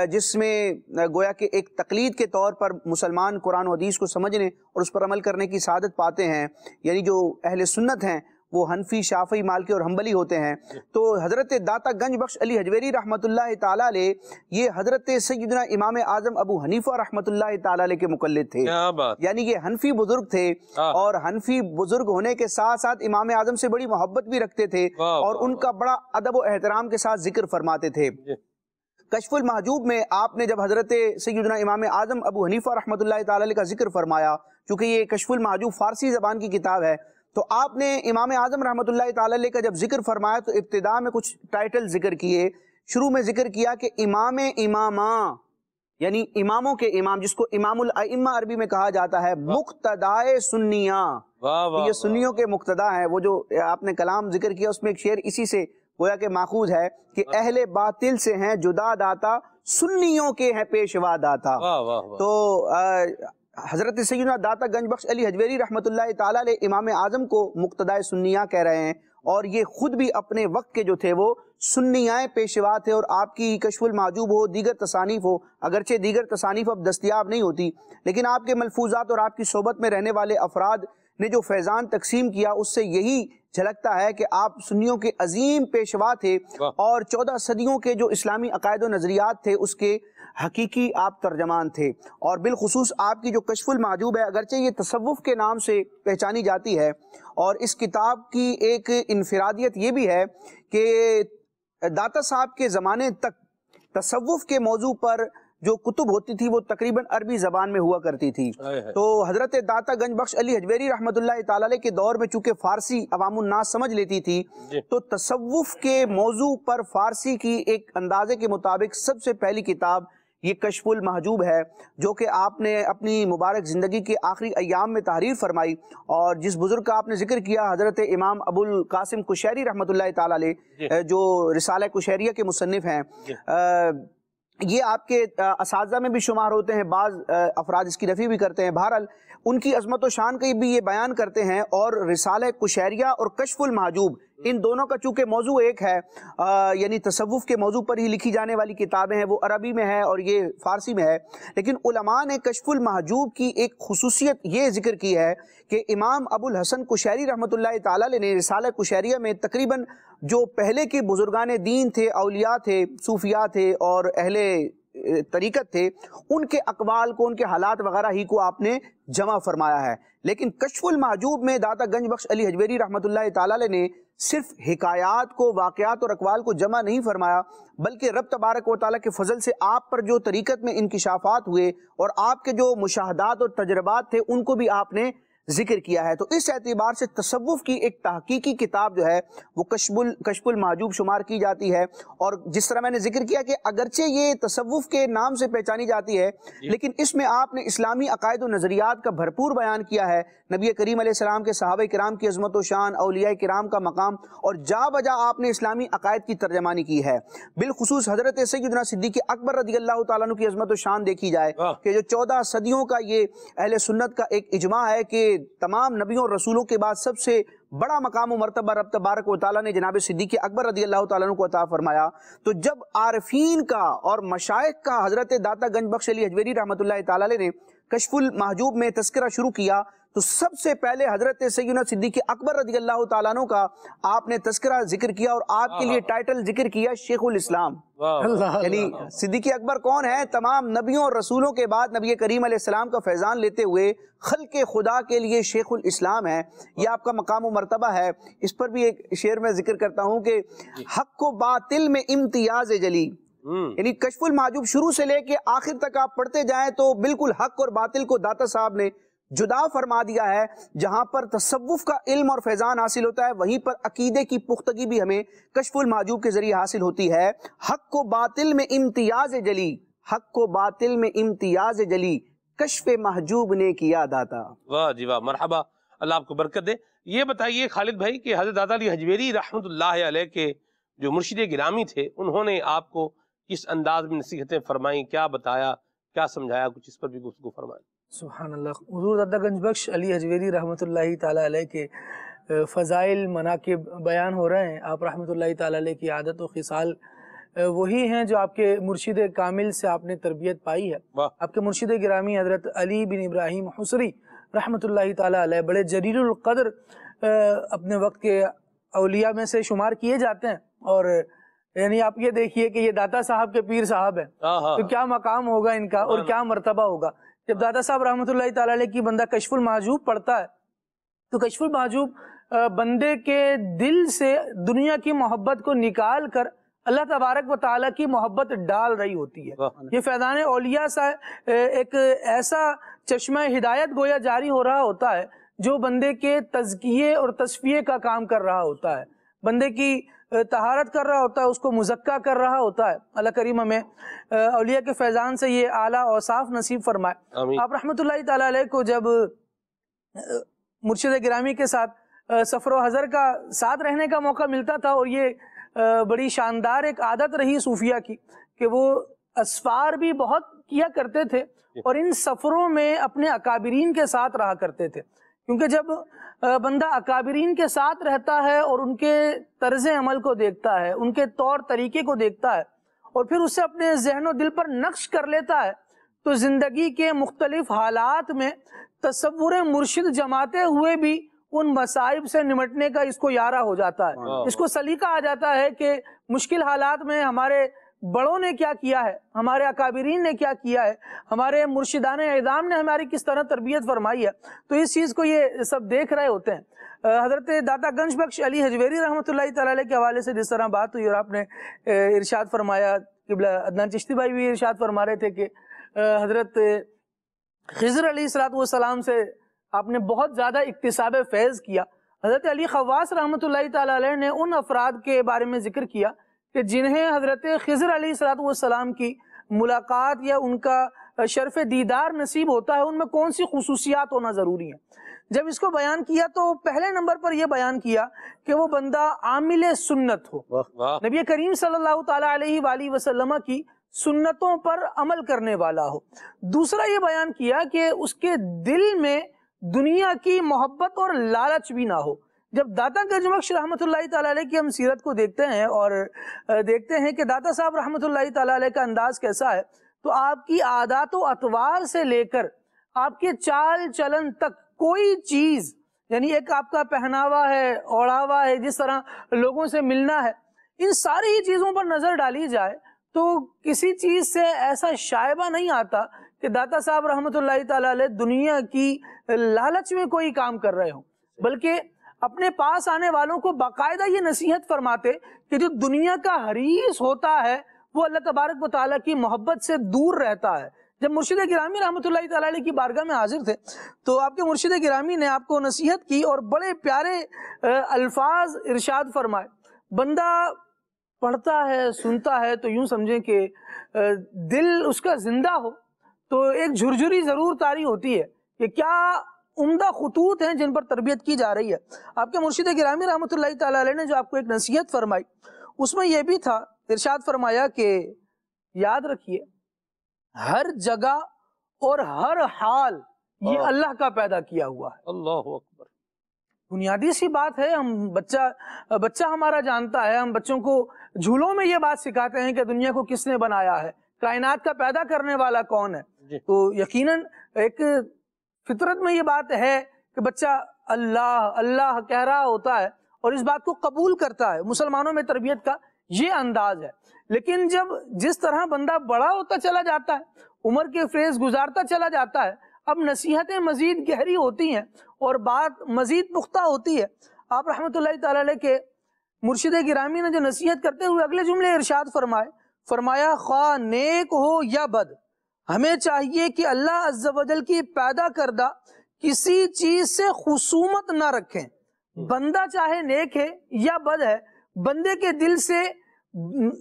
جس میں گویا کہ ایک تقلید کے طور پر مسلمان قرآن و حدیث کو سمجھنے اور اس پر عمل کرنے کی سعادت پاتے ہیں، یعنی جو اہل سنت ہیں وہ حنفی، شافعی، مالکی اور حنبلی ہوتے ہیں، تو حضرت داتا گنج بخش علی حجویری رحمۃ اللہ تعالی علیہ یہ حضرت سیدنا امام اعظم ابو حنیفہ رحمۃ اللہ تعالی علیہ کے مقلد تھے، یعنی یہ حنفی بزرگ تھے، اور حنفی بزرگ ہونے کے ساتھ ساتھ امام اعظم سے بڑی محبت بھی رکھتے تھے، اور ان کا بڑا ادب و احترام کے ساتھ ذکر فرماتے تھے۔ کشف المحجوب میں آپ نے جب حضرت سیدنا امام اعظم ابو حنیفہ رحمۃ اللہ تعالی علیہ کا ذکر فرمایا، چونکہ یہ کشف المحجوب فارسی زبان کی کتاب ہے، تو آپ نے امام اعظم رحمۃ اللہ تعالی علیہ کا جب ذکر فرمایا تو ابتدا میں کچھ ٹائٹل ذکر کیے۔ شروع میں ذکر کیا کہ امام اماماں، یعنی اماموں کے امام، جس کو امام الائمہ عربی میں کہا جاتا ہے، مقتدائے سنیاں، یہ سنیوں کے مقتدا ہیں۔ وہ جو آپ نے کلام ذکر کیا اس میں ایک شعر اسی سے گویا کہ ماخوذ ہے کہ اہل باطل سے ہیں جدا داتا، سنیوں کے ہیں پیشوا داتا۔ تو حضرت سیدنا داتا گنج بخش علی حجویری رحمۃ اللہ تعالی علیہ امام اعظم کو مقتدائے سنیاں کہہ رہے ہیں، اور یہ خود بھی اپنے وقت کے جو تھے وہ سنیائے پیشوا تھے، اور آپ کی کشف المحجوب ہو، دیگر تصانیف ہو، اگرچہ دیگر تصانیف اب دستیاب نہیں ہوتی، لیکن آپ کے ملفوظات اور آپ کی صحبت میں رہنے والے افراد نے جو فیضان تقسیم کیا اس سے یہی جھلکتا ہے کہ آپ سنیوں کے عظیم پیشوا تھے اور 14 صدیوں کے جو اسلامی عقائد و نظریات تھے اس کے حقیقی آپ ترجمان تھے، اور بالخصوص آپ کی جو کشف المحجوب ہے، اگرچہ یہ تصوف کے نام سے پہچانی جاتی ہے، اور اس کتاب کی ایک انفرادیت یہ بھی ہے کہ داتا صاحب کے زمانے تک تصوف کے موضوع پر جو کتب ہوتی تھی وہ تقریباً عربی زبان میں ہوا کرتی تھی۔ تو حضرت داتا گنج بخش علی حجویری رحمۃ اللہ تعالی علیہ کے دور میں چونکہ فارسی عوام الناس سمجھ لیتی تھی، تو تصوف کے موضوع پر فارسی کی ایک اندازے کے مطابق سب سے پہلی کتاب یہ کشف المحجوب ہے، جو کہ آپ نے اپنی مبارک زندگی کے آخری ایام میں تحریر فرمائی، اور جس بزرگ کا آپ نے ذکر کیا حضرت امام ابو القاسم قشیری رحمۃ اللہ تعالی علیہ، جو رسالہ قشیریہ کے مصنف ہیں، یہ آپ کے اساتذہ میں بھی شمار ہوتے ہیں، بعض افراد اس کی نفی بھی کرتے ہیں، بہرحال ان کی عظمت و شان کا بھی یہ بیان کرتے ہیں، اور رسالہ قشیریہ اور کشف المحجوب ان دونوں کا چونکہ موضوع ایک ہے، یعنی تصوف کے موضوع پر ہی لکھی جانے والی کتابیں ہیں، وہ عربی میں ہے اور یہ فارسی میں ہے، لیکن علماء نے کشف المحجوب کی ایک خصوصیت یہ ذکر کی ہے کہ امام ابو الحسن قشیری رحمۃ اللہ تعالی علیہ نے رسالہ قشیریہ میں تقریباً جو پہلے کے بزرگان دین تھے، اولیاء تھے، صوفیاء تھے اور اہل طریقت تھے، ان کے اقوال کو، ان کے حالات وغیرہ ہی کو آپ نے جمع فرمایا ہے، لیکن کشف المحجوب میں داتا گنج بخش علی حجویری رحمۃ اللہ تعالی علیہ نے صرف حکایات کو، واقعات اور اقوال کو جمع نہیں فرمایا، بلکہ رب تبارک و تعالیٰ کے فضل سے آپ پر جو طریقت میں انکشافات ہوئے اور آپ کے جو مشاہدات اور تجربات تھے ان کو بھی آپ نے ذکر کیا ہے۔ تو اس اعتبار سے تصوف کی ایک تحقیقی کتاب جو ہے وہ کشف المحجوب شمار کی جاتی ہے، اور جس طرح میں نے ذکر کیا کہ اگرچہ یہ تصوف کے نام سے پہچانی جاتی ہے، لیکن اس میں آپ نے اسلامی عقائد و نظریات کا بھرپور بیان کیا ہے، نبی کریم علیہ السلام کے صحابہ کرام کی عظمت و شان، اولیاء کرام کا مقام، اور جا بجا آپ نے اسلامی عقائد کی ترجمانی کی ہے۔ بالخصوص حضرت سیدنا صدیق اکبر رضی اللہ تعالیٰ عنہ کی عظمت و شان دیکھی جائے کہ جو 14 صدیوں کا یہ اہل سنت کا ایک اجماع ہے کہ تمام نبیوں اور رسولوں کے بعد سب سے بڑا مقام و مرتبہ رب تبارک و تعالیٰ نے جناب صدیق اکبر رضی اللہ تعالیٰ عنہ کو عطا فرمایا، تو جب عارفین کا اور مشائخ کا حضرت داتا گنج بخش علی حجویری رحمۃ اللہ تعالیٰ علیہ نے کشف المحجوب میں تذکرہ شروع کیا، تو سب سے پہلے حضرت سیدنا صدیق اکبر رضی اللہ تعالیٰ عنہ کا آپ نے تذکرہ ذکر کیا، اور آپ کے لیے ٹائٹل ذکر کیا شیخ الاسلام۔ یعنی صدیق اکبر کون ہے؟ تمام نبیوں اور رسولوں کے بعد نبی کریم علیہ السلام کا فیضان لیتے ہوئے خلق خدا کے لیے شیخ الاسلام ہے، یہ آپ کا مقام و مرتبہ ہے۔ اس پر بھی ایک شعر میں ذکر کرتا ہوں کہ حق و باطل میں امتیاز جلی، یعنی کشف المحجوب شروع سے لے کے آخر تک آپ پڑھتے جائیں تو بالکل حق اور باطل کو داتا صاحب نے جدا فرما دیا ہے۔ جہاں پر تصوف کا علم اور فیضان حاصل ہوتا ہے، وہیں پر عقیدے کی پختگی بھی ہمیں کشف المحجوب کے ذریعے حاصل ہوتی ہے۔ حق و باطل میں امتیاز جلی، حق و باطل میں امتیاز جلی، کشف محجوب نے کیا داتا۔ واہ جی واہ، مرحبا، اللہ آپ کو برکت دے۔ یہ بتائیے خالد بھائی کہ حضرت داتا علی حجویری رحمۃ اللہ علیہ کے جو مرشد گرامی تھے، انہوں نے آپ کو کس انداز میں نصیحتیں فرمائیں، کیا بتایا، کیا سمجھایا، کچھ اس پر بھی گفتگو فرمائیں۔ سبحان اللہ۔ حضور داتا گنج بخش علی حجویری رحمۃ اللہ تعالیٰ علیہ کے فضائل، مناقب بیان ہو رہے ہیں۔ آپ رحمۃ اللہ تعالیٰ علیہ کی عادت و خصال وہی ہیں جو آپ کے مرشد کامل سے آپ نے تربیت پائی ہے۔ آپ کے مرشد گرامی حضرت علی بن ابراہیم حصری رحمۃ اللہ تعالیٰ علیہ بڑے جلیل القدر اپنے وقت کے اولیاء میں سے شمار کیے جاتے ہیں، اور یعنی آپ یہ دیکھیے کہ یہ داتا صاحب کے پیر صاحب ہیں، تو کیا مقام ہوگا ان کا اور کیا مرتبہ ہوگا۔ جب داتا صاحب رحمۃ اللہ تعالیٰ علیہ کی بندہ کشف المحجوب پڑھتا ہے تو کشف المحجوب بندے کے دل سے دنیا کی محبت کو نکال کر اللہ تبارک و تعالیٰ کی محبت ڈال رہی ہوتی ہے۔ یہ فیضان اولیاء سے ایک ایسا چشمہ ہدایت گویا جاری ہو رہا ہوتا ہے جو بندے کے تزکیے اور تصفیے کا کام کر رہا ہوتا ہے، بندے کی طہارت کر رہا ہوتا ہے، اس کو مزکہ کر رہا ہوتا ہے۔ اللہ کریم ہمیں اولیاء کے فیضان سے یہ اعلیٰ اوصاف نصیب فرمائے۔ آپ رحمۃ اللہ تعالیٰ علیہ کو جب مرشد گرامی کے ساتھ سفر و حضر کا ساتھ رہنے کا موقع ملتا تھا، اور یہ بڑی شاندار ایک عادت رہی صوفیہ کی کہ وہ اسفار بھی بہت کیا کرتے تھے، اور ان سفروں میں اپنے اکابرین کے ساتھ رہا کرتے تھے، کیونکہ جب بندہ اکابرین کے ساتھ رہتا ہے اور ان کے طرز عمل کو دیکھتا ہے، ان کے طور طریقے کو دیکھتا ہے، اور پھر اسے اپنے ذہن و دل پر نقش کر لیتا ہے، تو زندگی کے مختلف حالات میں تصور مرشد جماتے ہوئے بھی ان مصائب سے نمٹنے کا اس کو یارہ ہو جاتا ہے، اس کو سلیقہ آ جاتا ہے کہ مشکل حالات میں ہمارے بڑوں نے کیا کیا ہے، ہمارے اکابرین نے کیا کیا ہے، ہمارے مرشدان اعظام نے ہماری کس طرح تربیت فرمائی ہے، تو اس چیز کو یہ سب دیکھ رہے ہوتے ہیں۔ حضرت داتا گنج بخش علی حجویری رحمۃ اللہ تعالی علیہ کے حوالے سے جس طرح بات ہوئی اور آپ نے ارشاد فرمایا، قبلہ عدنان چشتی بھائی بھی ارشاد فرما رہے تھے کہ حضرت خضر علیہ السلام سے آپ نے بہت زیادہ اکتساب فیض کیا۔ حضرت علی خواص رحمۃ اللہ تعالی علیہ نے ان افراد کے بارے میں ذکر کیا کہ جنہیں حضرت خضر علیہ السلام کی ملاقات یا ان کا شرف دیدار نصیب ہوتا ہے، ان میں کون سی خصوصیات ہونا ضروری ہیں۔ جب اس کو بیان کیا تو پہلے نمبر پر یہ بیان کیا کہ وہ بندہ عامل سنت ہو، نبی کریم صلی اللہ تعالی علیہ وآلہ وسلم کی سنتوں پر عمل کرنے والا ہو۔ دوسرا یہ بیان کیا کہ اس کے دل میں دنیا کی محبت اور لالچ بھی نہ ہو۔ جب داتا گنج بخش رحمۃ اللہ تعالی علیہ کی ہم سیرت کو دیکھتے ہیں اور دیکھتے ہیں کہ داتا صاحب رحمۃ اللہ تعالی علیہ کا انداز کیسا ہے، تو آپ کی عادات و اطوار سے لے کر آپ کے چال چلن تک کوئی چیز، یعنی ایک آپ کا پہناوا ہے، اوڑھاوا ہے، جس طرح لوگوں سے ملنا ہے، ان ساری ہی چیزوں پر نظر ڈالی جائے تو کسی چیز سے ایسا شائبہ نہیں آتا کہ داتا صاحب رحمۃ اللہ تعالی علیہ دنیا کی لالچ میں کوئی کام کر رہے ہوں، بلکہ اپنے پاس آنے والوں کو باقاعدہ یہ نصیحت فرماتے کہ جو دنیا کا حریص ہوتا ہے وہ اللہ تبارک و تعالیٰ کی محبت سے دور رہتا ہے۔ جب مرشد گرامی رحمۃ اللہ تعالی علیہ کی بارگاہ میں حاضر تھے تو آپ کے مرشد گرامی نے آپ کو نصیحت کی اور بڑے پیارے الفاظ ارشاد فرمائے۔ بندہ پڑھتا ہے، سنتا ہے تو یوں سمجھیں کہ دل اس کا زندہ ہو تو ایک جھرجھری ضرور طاری ہوتی ہے کہ کیا عمدہ خطوط ہیں جن پر تربیت کی جا رہی ہے۔ آپ کے مرشد گرامی رحمۃ اللہ تعالی علیہ نے جو آپ کو ایک نصیحت فرمائی اس میں یہ بھی تھا، ارشاد فرمایا کہ یاد رکھیے ہر جگہ اور ہر حال یہ اللہ کا پیدا کیا ہوا ہے۔ اللہ اکبر، بنیادی سی بات ہے، ہم بچہ ہمارا جانتا ہے، ہم بچوں کو جھولوں میں یہ بات سکھاتے ہیں کہ دنیا کو کس نے بنایا ہے، کائنات کا پیدا کرنے والا کون ہے، تو یقیناً ایک فطرت میں یہ بات ہے کہ بچہ اللہ اللہ کہہ رہا ہوتا ہے اور اس بات کو قبول کرتا ہے۔ مسلمانوں میں تربیت کا یہ انداز ہے، لیکن جس طرح بندہ بڑا ہوتا چلا جاتا ہے، عمر کے فیض گزارتا چلا جاتا ہے، اب نصیحتیں مزید گہری ہوتی ہیں اور بات مزید پختہ ہوتی ہے۔ آپ رحمۃ اللہ تعالی علیہ کے مرشد گرامی نے جو نصیحت کرتے ہوئے اگلے جملے ارشاد فرمایا خواہ نیک ہو یا بد، ہمیں چاہیے کہ اللہ عز و جل کی پیدا کردہ کسی چیز سے خصومت نہ رکھیں، بندہ چاہے نیک ہے یا بد ہے، بندے کے دل سے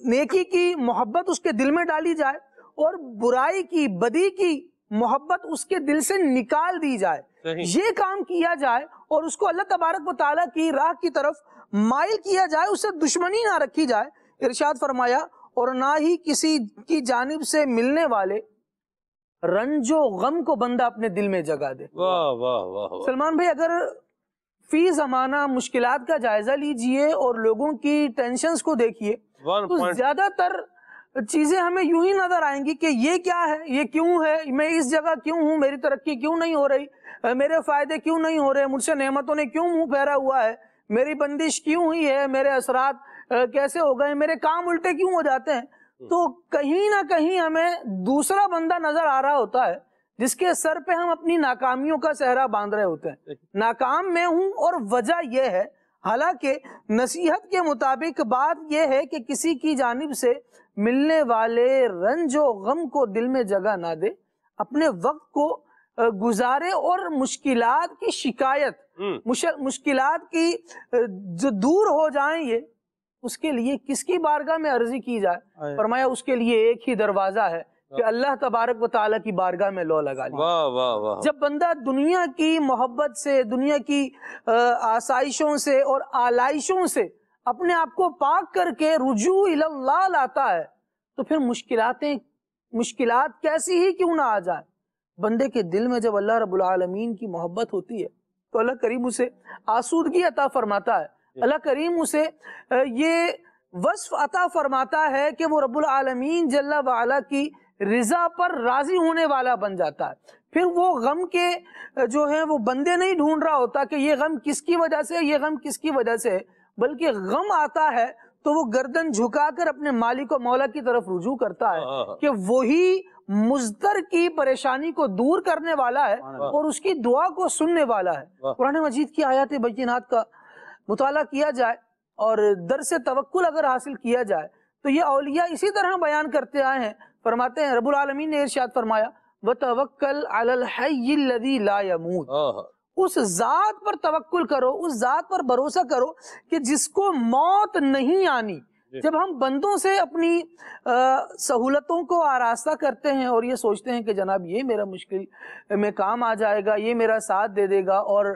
نیکی کی محبت اس کے دل میں ڈالی جائے اور برائی کی بدی کی محبت اس کے دل سے نکال دی جائے، یہ کام کیا جائے اور اس کو اللہ تبارک و تعالیٰ کی راہ کی طرف مائل کیا جائے، اس سے دشمنی نہ رکھی جائے۔ ارشاد فرمایا اور نہ ہی کسی کی جانب سے ملنے والے رنج و غم کو بندہ اپنے دل میں جگہ دے۔ واہ واہ واہ۔ سلمان بھائی، اگر فی زمانہ مشکلات کا جائزہ لیجئے اور لوگوں کی ٹینشنز کو دیکھیے تو زیادہ تر چیزیں ہمیں یوں ہی نظر آئیں گی کہ یہ کیا ہے، یہ کیوں ہے، میں اس جگہ کیوں ہوں، میری ترقی کیوں نہیں ہو رہی، میرے فائدے کیوں نہیں ہو رہے، مجھ سے نعمتوں نے کیوں منہ پھیرا ہوا ہے، میری بندش کیوں ہوئی ہے، میرے اثرات کیسے ہو گئے، میرے کام الٹے کیوں ہو جاتے ہیں۔ تو کہیں نہ کہیں ہمیں دوسرا بندہ نظر آ رہا ہوتا ہے جس کے سر پہ ہم اپنی ناکامیوں کا صحرا باندھ رہے ہوتے ہیں، ناکام میں ہوں اور وجہ یہ ہے، حالانکہ نصیحت کے مطابق بات یہ ہے کہ کسی کی جانب سے ملنے والے رنج و غم کو دل میں جگہ نہ دے، اپنے وقت کو گزارے اور مشکلات کی شکایت، مشکلات کی جو دور ہو جائیں یہ اس کے لیے کس کی بارگاہ میں عرضی کی جائے۔ فرمایا اس کے لیے ایک ہی دروازہ ہے کہ اللہ تبارک و تعالیٰ کی بارگاہ میں لو لگا لی۔ جب بندہ دنیا کی محبت سے، دنیا کی آسائشوں سے اور آلائشوں سے اپنے آپ کو پاک کر کے رجوع اللہ لاتا ہے تو پھر مشکلات کیسی ہی کیوں نہ آ جائیں، بندے کے دل میں جب اللہ رب العالمین کی محبت ہوتی ہے تو اللہ کریم اسے آسودگی عطا فرماتا ہے، اللہ کریم اسے یہ وصف عطا فرماتا ہے کہ وہ رب العالمین جل وعلا کی رضا پر راضی ہونے والا بن جاتا ہے. پھر وہ غم کے جو ہیں وہ بندے نہیں ڈھونڈ رہا ہوتا کہ یہ غم کس کی وجہ سے، یہ غم کس کی وجہ سے، بلکہ غم آتا ہے تو وہ گردن جھکا کر اپنے مالک و مولا کی طرف رجوع کرتا ہے کہ وہی مضطر کی پریشانی کو دور کرنے والا ہے اور اس کی دعا کو سننے والا ہے. قرآن مجید کی آیات بینات کا مطالعہ کیا جائے اور درس توکل اگر حاصل کیا جائے تو یہ اولیاء اسی طرح بیان کرتے آئے ہیں. فرماتے ہیں رب العالمین نے ارشاد فرمایا وَتَوَكَّلْ عَلَى الْحَيِّ الَّذِي لَا يَمُوتُ، اس ذات پر توکل کرو، اس ذات پر بھروسہ کرو کہ جس کو موت نہیں آنی. جب ہم بندوں سے اپنی سہولتوں کو آراستہ کرتے ہیں اور یہ سوچتے ہیں کہ جناب یہ میرا مشکل میں کام آ جائے گا، یہ میرا ساتھ دے دے گا، اور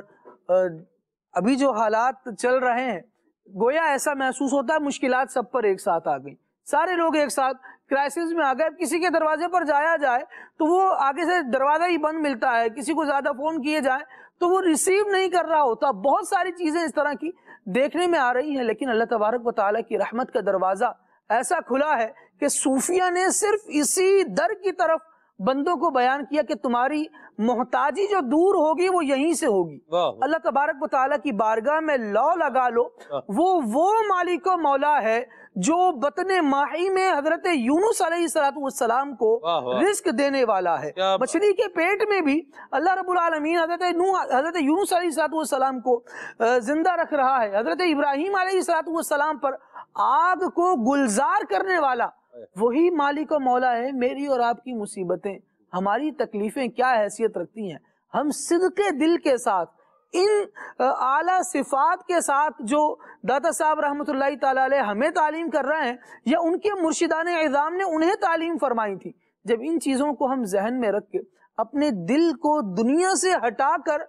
ابھی جو حالات چل رہے ہیں گویا ایسا محسوس ہوتا ہے مشکلات سب پر ایک ساتھ آ گئی، سارے لوگ ایک ساتھ کرائسس میں آ گئے. کسی کے دروازے پر جایا جائے تو وہ آگے سے دروازہ ہی بند ملتا ہے، کسی کو زیادہ فون کیے جائیں تو وہ ریسیو نہیں کر رہا ہوتا. بہت ساری چیزیں اس طرح کی دیکھنے میں آ رہی ہیں، لیکن اللہ تبارک و تعالیٰ کی رحمت کا دروازہ ایسا کھلا ہے کہ صوفیہ نے صرف اسی در کی طرف بندوں کو بیان کیا کہ تمہاری محتاجی جو دور ہوگی وہ یہیں سے ہوگی. اللہ تبارک و تعالیٰ کی بارگاہ میں لو لگا لو. وہ مالک و مولا ہے جو بطن ماہی میں حضرت یونس علیہ السلام کو رزق دینے والا ہے. مچھلی کے پیٹ میں بھی اللہ رب العالمین حضرت یونس علیہ السلام کو زندہ رکھ رہا ہے. حضرت ابراہیم علیہ السلام پر آگ کو گلزار کرنے والا وہی مالک و مولا ہے. میری اور آپ کی مصیبتیں، ہماری تکلیفیں کیا حیثیت رکھتی ہیں؟ ہم صدق دل کے ساتھ ان اعلیٰ صفات کے ساتھ جو داتا صاحب رحمۃ اللہ تعالیٰ علیہ ہمیں تعلیم کر رہے ہیں یا ان کے مرشدان اعظام نے انہیں تعلیم فرمائی تھی، جب ان چیزوں کو ہم ذہن میں رکھ کے اپنے دل کو دنیا سے ہٹا کر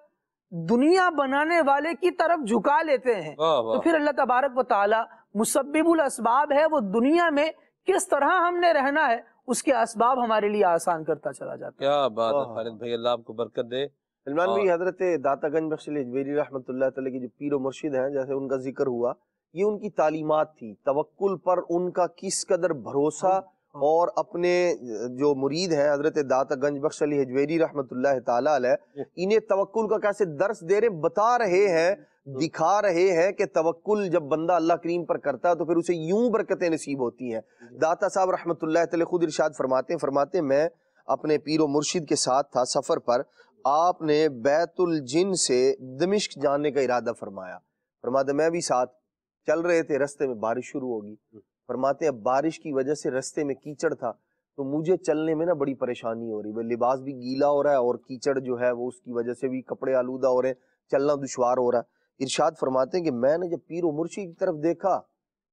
دنیا بنانے والے کی طرف جھکا لیتے ہیں تو پھر اللہ تبارک و تعالیٰ مسبب الاسباب ہے، وہ دنیا میں کس طرح ہم نے رہنا ہے اس کے اسباب ہمارے لیے آسان کرتا چلا جاتا ہے. کیا بات ہے خالد بھائی، اللہ آپ کو برکت دے. سلمان بھائی، حضرت داتا گنج بخش ہجویری رحمۃ اللہ تعالیٰ کی جو پیر و مرشد ہیں، جیسے ان کا ذکر ہوا، یہ ان کی تعلیمات تھی، توکل پر ان کا کس قدر بھروسہ، اور اپنے جو مرید ہیں حضرت داتا گنج بخش علی ہجویری رحمۃ اللہ تعالیٰ علیہ، انہیں توکل کا کیسے درس دے رہے، بتا رہے ہیں، دکھا رہے ہیں کہ توکل جب بندہ اللہ کریم پر کرتا ہے تو پھر اسے یوں برکتیں نصیب ہوتی ہیں. داتا صاحب رحمۃ اللہ تعالیٰ خود ارشاد فرماتے ہیں میں اپنے پیر و مرشد کے ساتھ تھا سفر پر، آپ نے بیت الجن سے دمشق جانے کا ارادہ فرمایا. فرماتے میں بھی ساتھ چل رہے تھے، رستے میں بارش شروع ہوگی. فرماتے ہیں بارش کی وجہ سے رستے میں کیچڑ تھا تو مجھے چلنے میں نا بڑی پریشانی ہو رہی ہے، لباس بھی گیلا ہو رہا ہے اور کیچڑ جو ہے وہ اس کی وجہ سے بھی کپڑے آلودہ ہو رہے ہیں، چلنا دشوار ہو رہا ہے. ارشاد فرماتے ہیں کہ میں نے جب پیر و مرشد کی طرف دیکھا،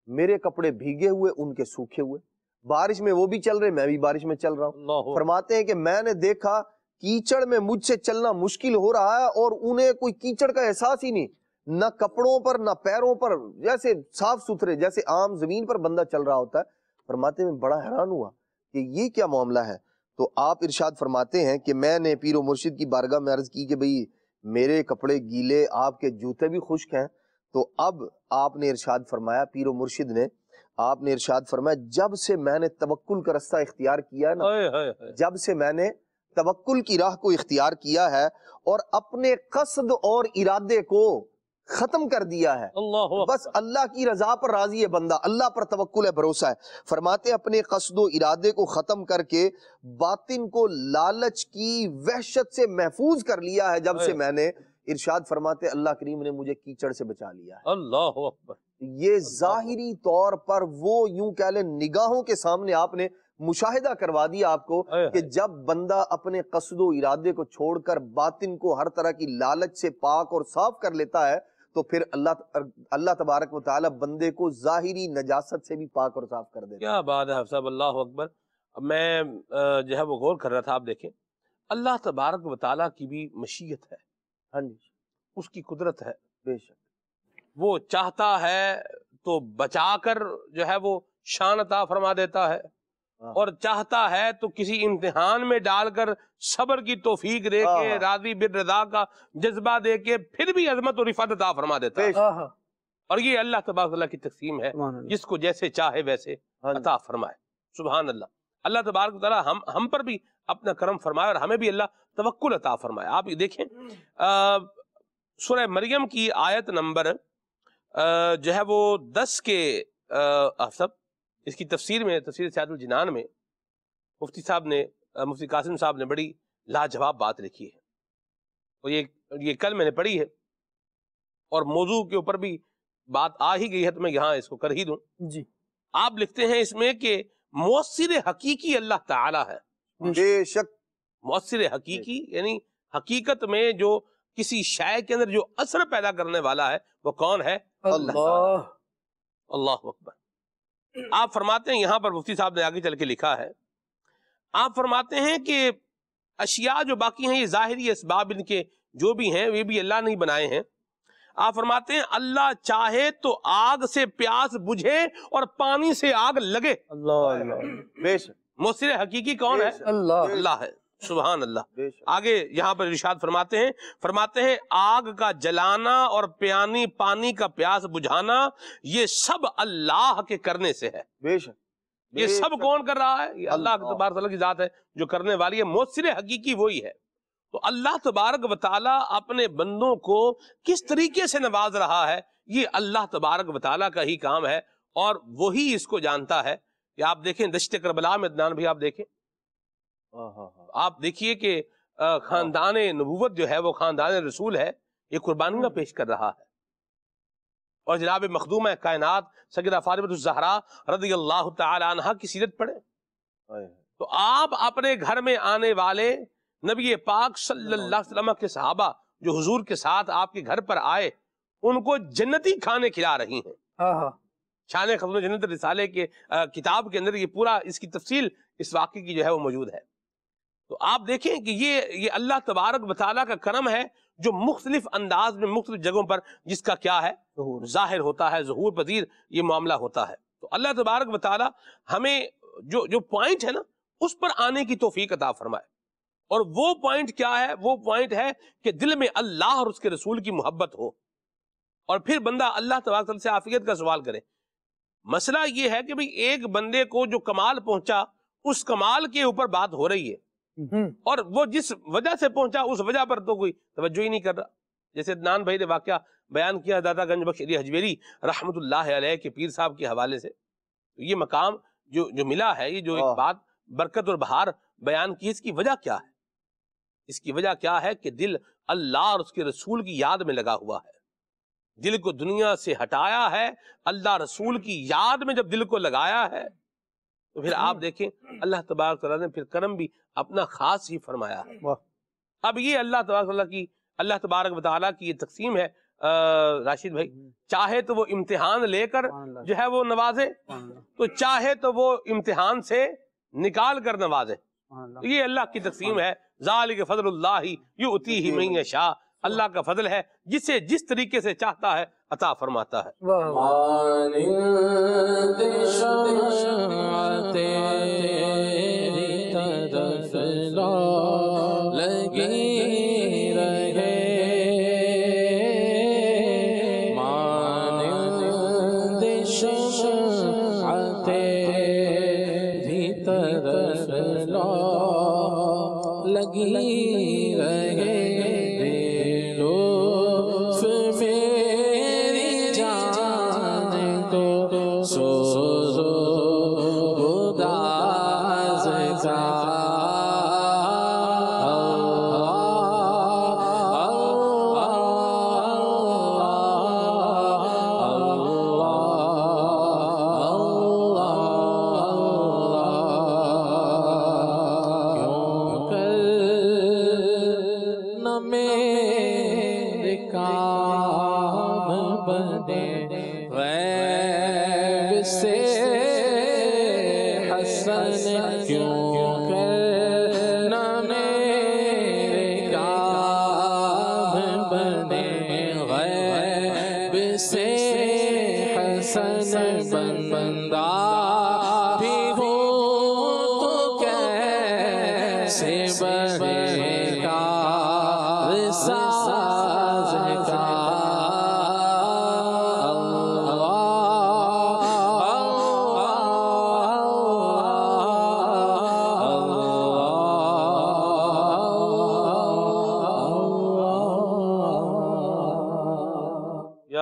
میرے کپڑے بھیگے ہوئے، ان کے سوکھے ہوئے، بارش میں وہ بھی چل رہے، میں بھی بارش میں چل رہا ہوں. فرماتے ہیں کہ میں نے دیکھا کیچڑ میں مجھ سے چلنا مشکل ہو رہا ہے اور انہیں کوئی کیچڑ کا احساس ہی نہیں، نہ کپڑوں پر نہ پیروں پر، جیسے صاف ستھرے جیسے عام زمین پر بندہ چل رہا ہوتا ہے. فرماتے ہیں میں بڑا حیران ہوا کہ یہ کیا معاملہ ہے. تو آپ ارشاد فرماتے ہیں کہ میں نے پیر و مرشد کی بارگاہ میں عرض کی کہ بھئی میرے کپڑے گیلے، آپ کے جوتے بھی خشک ہیں. تو اب آپ نے ارشاد فرمایا، پیر و مرشد نے آپ نے ارشاد فرمایا جب سے میں نے توکل کا رستہ اختیار کیا نا، جب سے میں نے توکل کی راہ کو اختیار کیا ہے اور اپنے قصد اور ارادے کو ختم کر دیا ہے، بس اللہ کی رضا پر راضی ہے بندہ، اللہ پر توکل ہے، بھروسہ ہے. فرماتے اپنے قصد و ارادے کو ختم کر کے باطن کو لالچ کی وحشت سے محفوظ کر لیا ہے جب سے میں نے. ارشاد فرماتے اللہ کریم نے مجھے کیچڑ سے بچا لیا ہے. اللہ اکبر. یہ ظاہری طور پر وہ یوں کہہ لیں نگاہوں کے سامنے آپ نے مشاہدہ کروا دیا آپ کو کہ جب بندہ اپنے قصد و ارادے کو چھوڑ کر باطن کو ہر طرح کی لالچ سے پاک اور صاف کر لیتا ہے تو پھر اللہ تبارک و تعالی بندے کو ظاہری نجاست سے بھی پاک اور صاف کر دیتا ہے. کیا بات ہے حافظ صاحب، اللہ اکبر. میں جو ہے وہ غور کر رہا تھا، آپ دیکھیں اللہ تبارک و تعالیٰ کی بھی مشیت ہے، ہاں جی، اس کی قدرت ہے. بے شک وہ چاہتا ہے تو بچا کر جو ہے وہ شان عطا فرما دیتا ہے، اور چاہتا ہے تو کسی امتحان میں ڈال کر صبر کی توفیق دے کے، راضی بالرضا کا جذبہ دے کے پھر بھی عظمت و رفعت عطا فرما دیتا ہے. اور یہ اللہ تبارک تعالیٰ کی تقسیم ہے، جس کو جیسے چاہے ویسے عطا فرمائے. سبحان اللہ. اللہ تبارک تعالیٰ ہم پر بھی اپنا کرم فرمائے اور ہمیں بھی اللہ توکل عطا فرمائے. آپ یہ دیکھیں سورہ مریم کی آیت نمبر جو ہے وہ 10 کے اس کی تفسیر میں، تفسیر سیاد الجنان میں مفتی صاحب نے، مفتی قاسم صاحب نے بڑی لاجواب بات لکھی ہے، اور یہ کل میں نے پڑھی ہے اور موضوع کے اوپر بھی بات آ ہی گئی ہے تو میں یہاں اس کو کر ہی دوں. جی. آپ لکھتے ہیں اس میں کہ مؤثر حقیقی اللہ تعالی ہے. بے شک. مؤثر حقیقی یعنی حقیقت میں جو کسی شے کے اندر جو اثر پیدا کرنے والا ہے وہ کون ہے؟ اللہ. اللہ اکبر. آپ فرماتے ہیں یہاں پر مفتی صاحب نے آگے چل کے لکھا ہے، آپ فرماتے ہیں کہ اشیاء جو باقی ہیں یہ ظاہری اسباب ان کے جو بھی ہیں یہ بھی اللہ نے بنائے ہیں. آپ فرماتے ہیں اللہ چاہے تو آگ سے پیاس بجھے اور پانی سے آگ لگے. اللہ. بے شک. مؤثر حقیقی کون ہے؟ اللہ. اللہ ہے. سبحان اللہ. آگے یہاں پر ارشاد فرماتے ہیں آگ کا جلانا اور پانی کا پیاس بجھانا یہ سب اللہ کے کرنے سے ہے. بے شک. یہ سب کون کر رہا ہے؟ یہ اللہ تبارک تعالیٰ کی ذات ہے جو کرنے والی ہے. مؤثر حقیقی وہی ہے. تو اللہ تبارک و تعالیٰ اپنے بندوں کو کس طریقے سے نواز رہا ہے یہ اللہ تبارک و تعالیٰ کا ہی کام ہے اور وہی اس کو جانتا ہے. کہ آپ دیکھیں دشت کربلا میں عدنان بھی آپ دیکھیں، آپ دیکھیے کہ خاندان نبوت جو ہے وہ خاندان رسول ہے، یہ قربانیاں پیش کر رہا ہے. اور جناب مخدومہ کائنات سیدہ فاطمہ الزہرا رضی اللہ تعالی عنہا کی سیرت پڑھیں تو آپ اپنے گھر میں آنے والے نبی پاک صلی اللہ علیہ وسلم کے صحابہ جو حضور کے ساتھ آپ کے گھر پر آئے ان کو جنتی کھانے کھلا رہی ہیں. شان خزانہ جنت رسالے کے کتاب کے اندر یہ پورا اس کی تفصیل اس واقعے کی جو ہے وہ موجود ہے. تو آپ دیکھیں کہ یہ اللہ تبارک و تعالیٰ کا کرم ہے جو مختلف انداز میں مختلف جگہوں پر جس کا کیا ہے ظاہر ہوتا ہے، ظہور پذیر یہ معاملہ ہوتا ہے. تو اللہ تبارک و تعالیٰ ہمیں جو پوائنٹ ہے نا اس پر آنے کی توفیق عطا فرمائے. اور وہ پوائنٹ کیا ہے؟ وہ پوائنٹ ہے کہ دل میں اللہ اور اس کے رسول کی محبت ہو اور پھر بندہ اللہ تبارک و تعالیٰ سے عافیت کا سوال کرے. مسئلہ یہ ہے کہ بھئی ایک بندے کو جو کمال پہنچا اس کمال کے اوپر بات ہو رہی ہے اور وہ جس وجہ سے پہنچا اس وجہ پر تو کوئی توجہ ہی نہیں کر رہا. جیسے عدنان بھائی نے واقعہ بیان کیا داتا گنج بخش علی حجویری رحمت اللہ علیہ کے پیر صاحب کے حوالے سے. یہ مقام جو ملا ہے، یہ جو ایک بات برکت اور بہار بیان کی، اس کی وجہ کیا ہے؟ اس کی وجہ کیا ہے کہ دل اللہ اور اس کے رسول کی یاد میں لگا ہوا ہے. دل کو دنیا سے ہٹایا ہے، اللہ رسول کی یاد میں جب دل کو لگایا ہے تو پھر آپ دیکھیں اللہ تبارک تعالیٰ نے پھر کرم بھی اپنا خاص ہی فرمایا ہے. اب یہ اللہ تبارک و تعالیٰ کی یہ تقسیم ہے راشد بھائی، چاہے تو وہ امتحان لے کر جو ہے وہ نوازے تو چاہے تو وہ امتحان سے نکال کر نوازے. یہ اللہ کی تقسیم ہے. ذالک فضل اللہ یؤتیہ من یشاء. اللہ کا فضل ہے جسے جس طریقے سے چاہتا ہے عطا فرماتا ہے.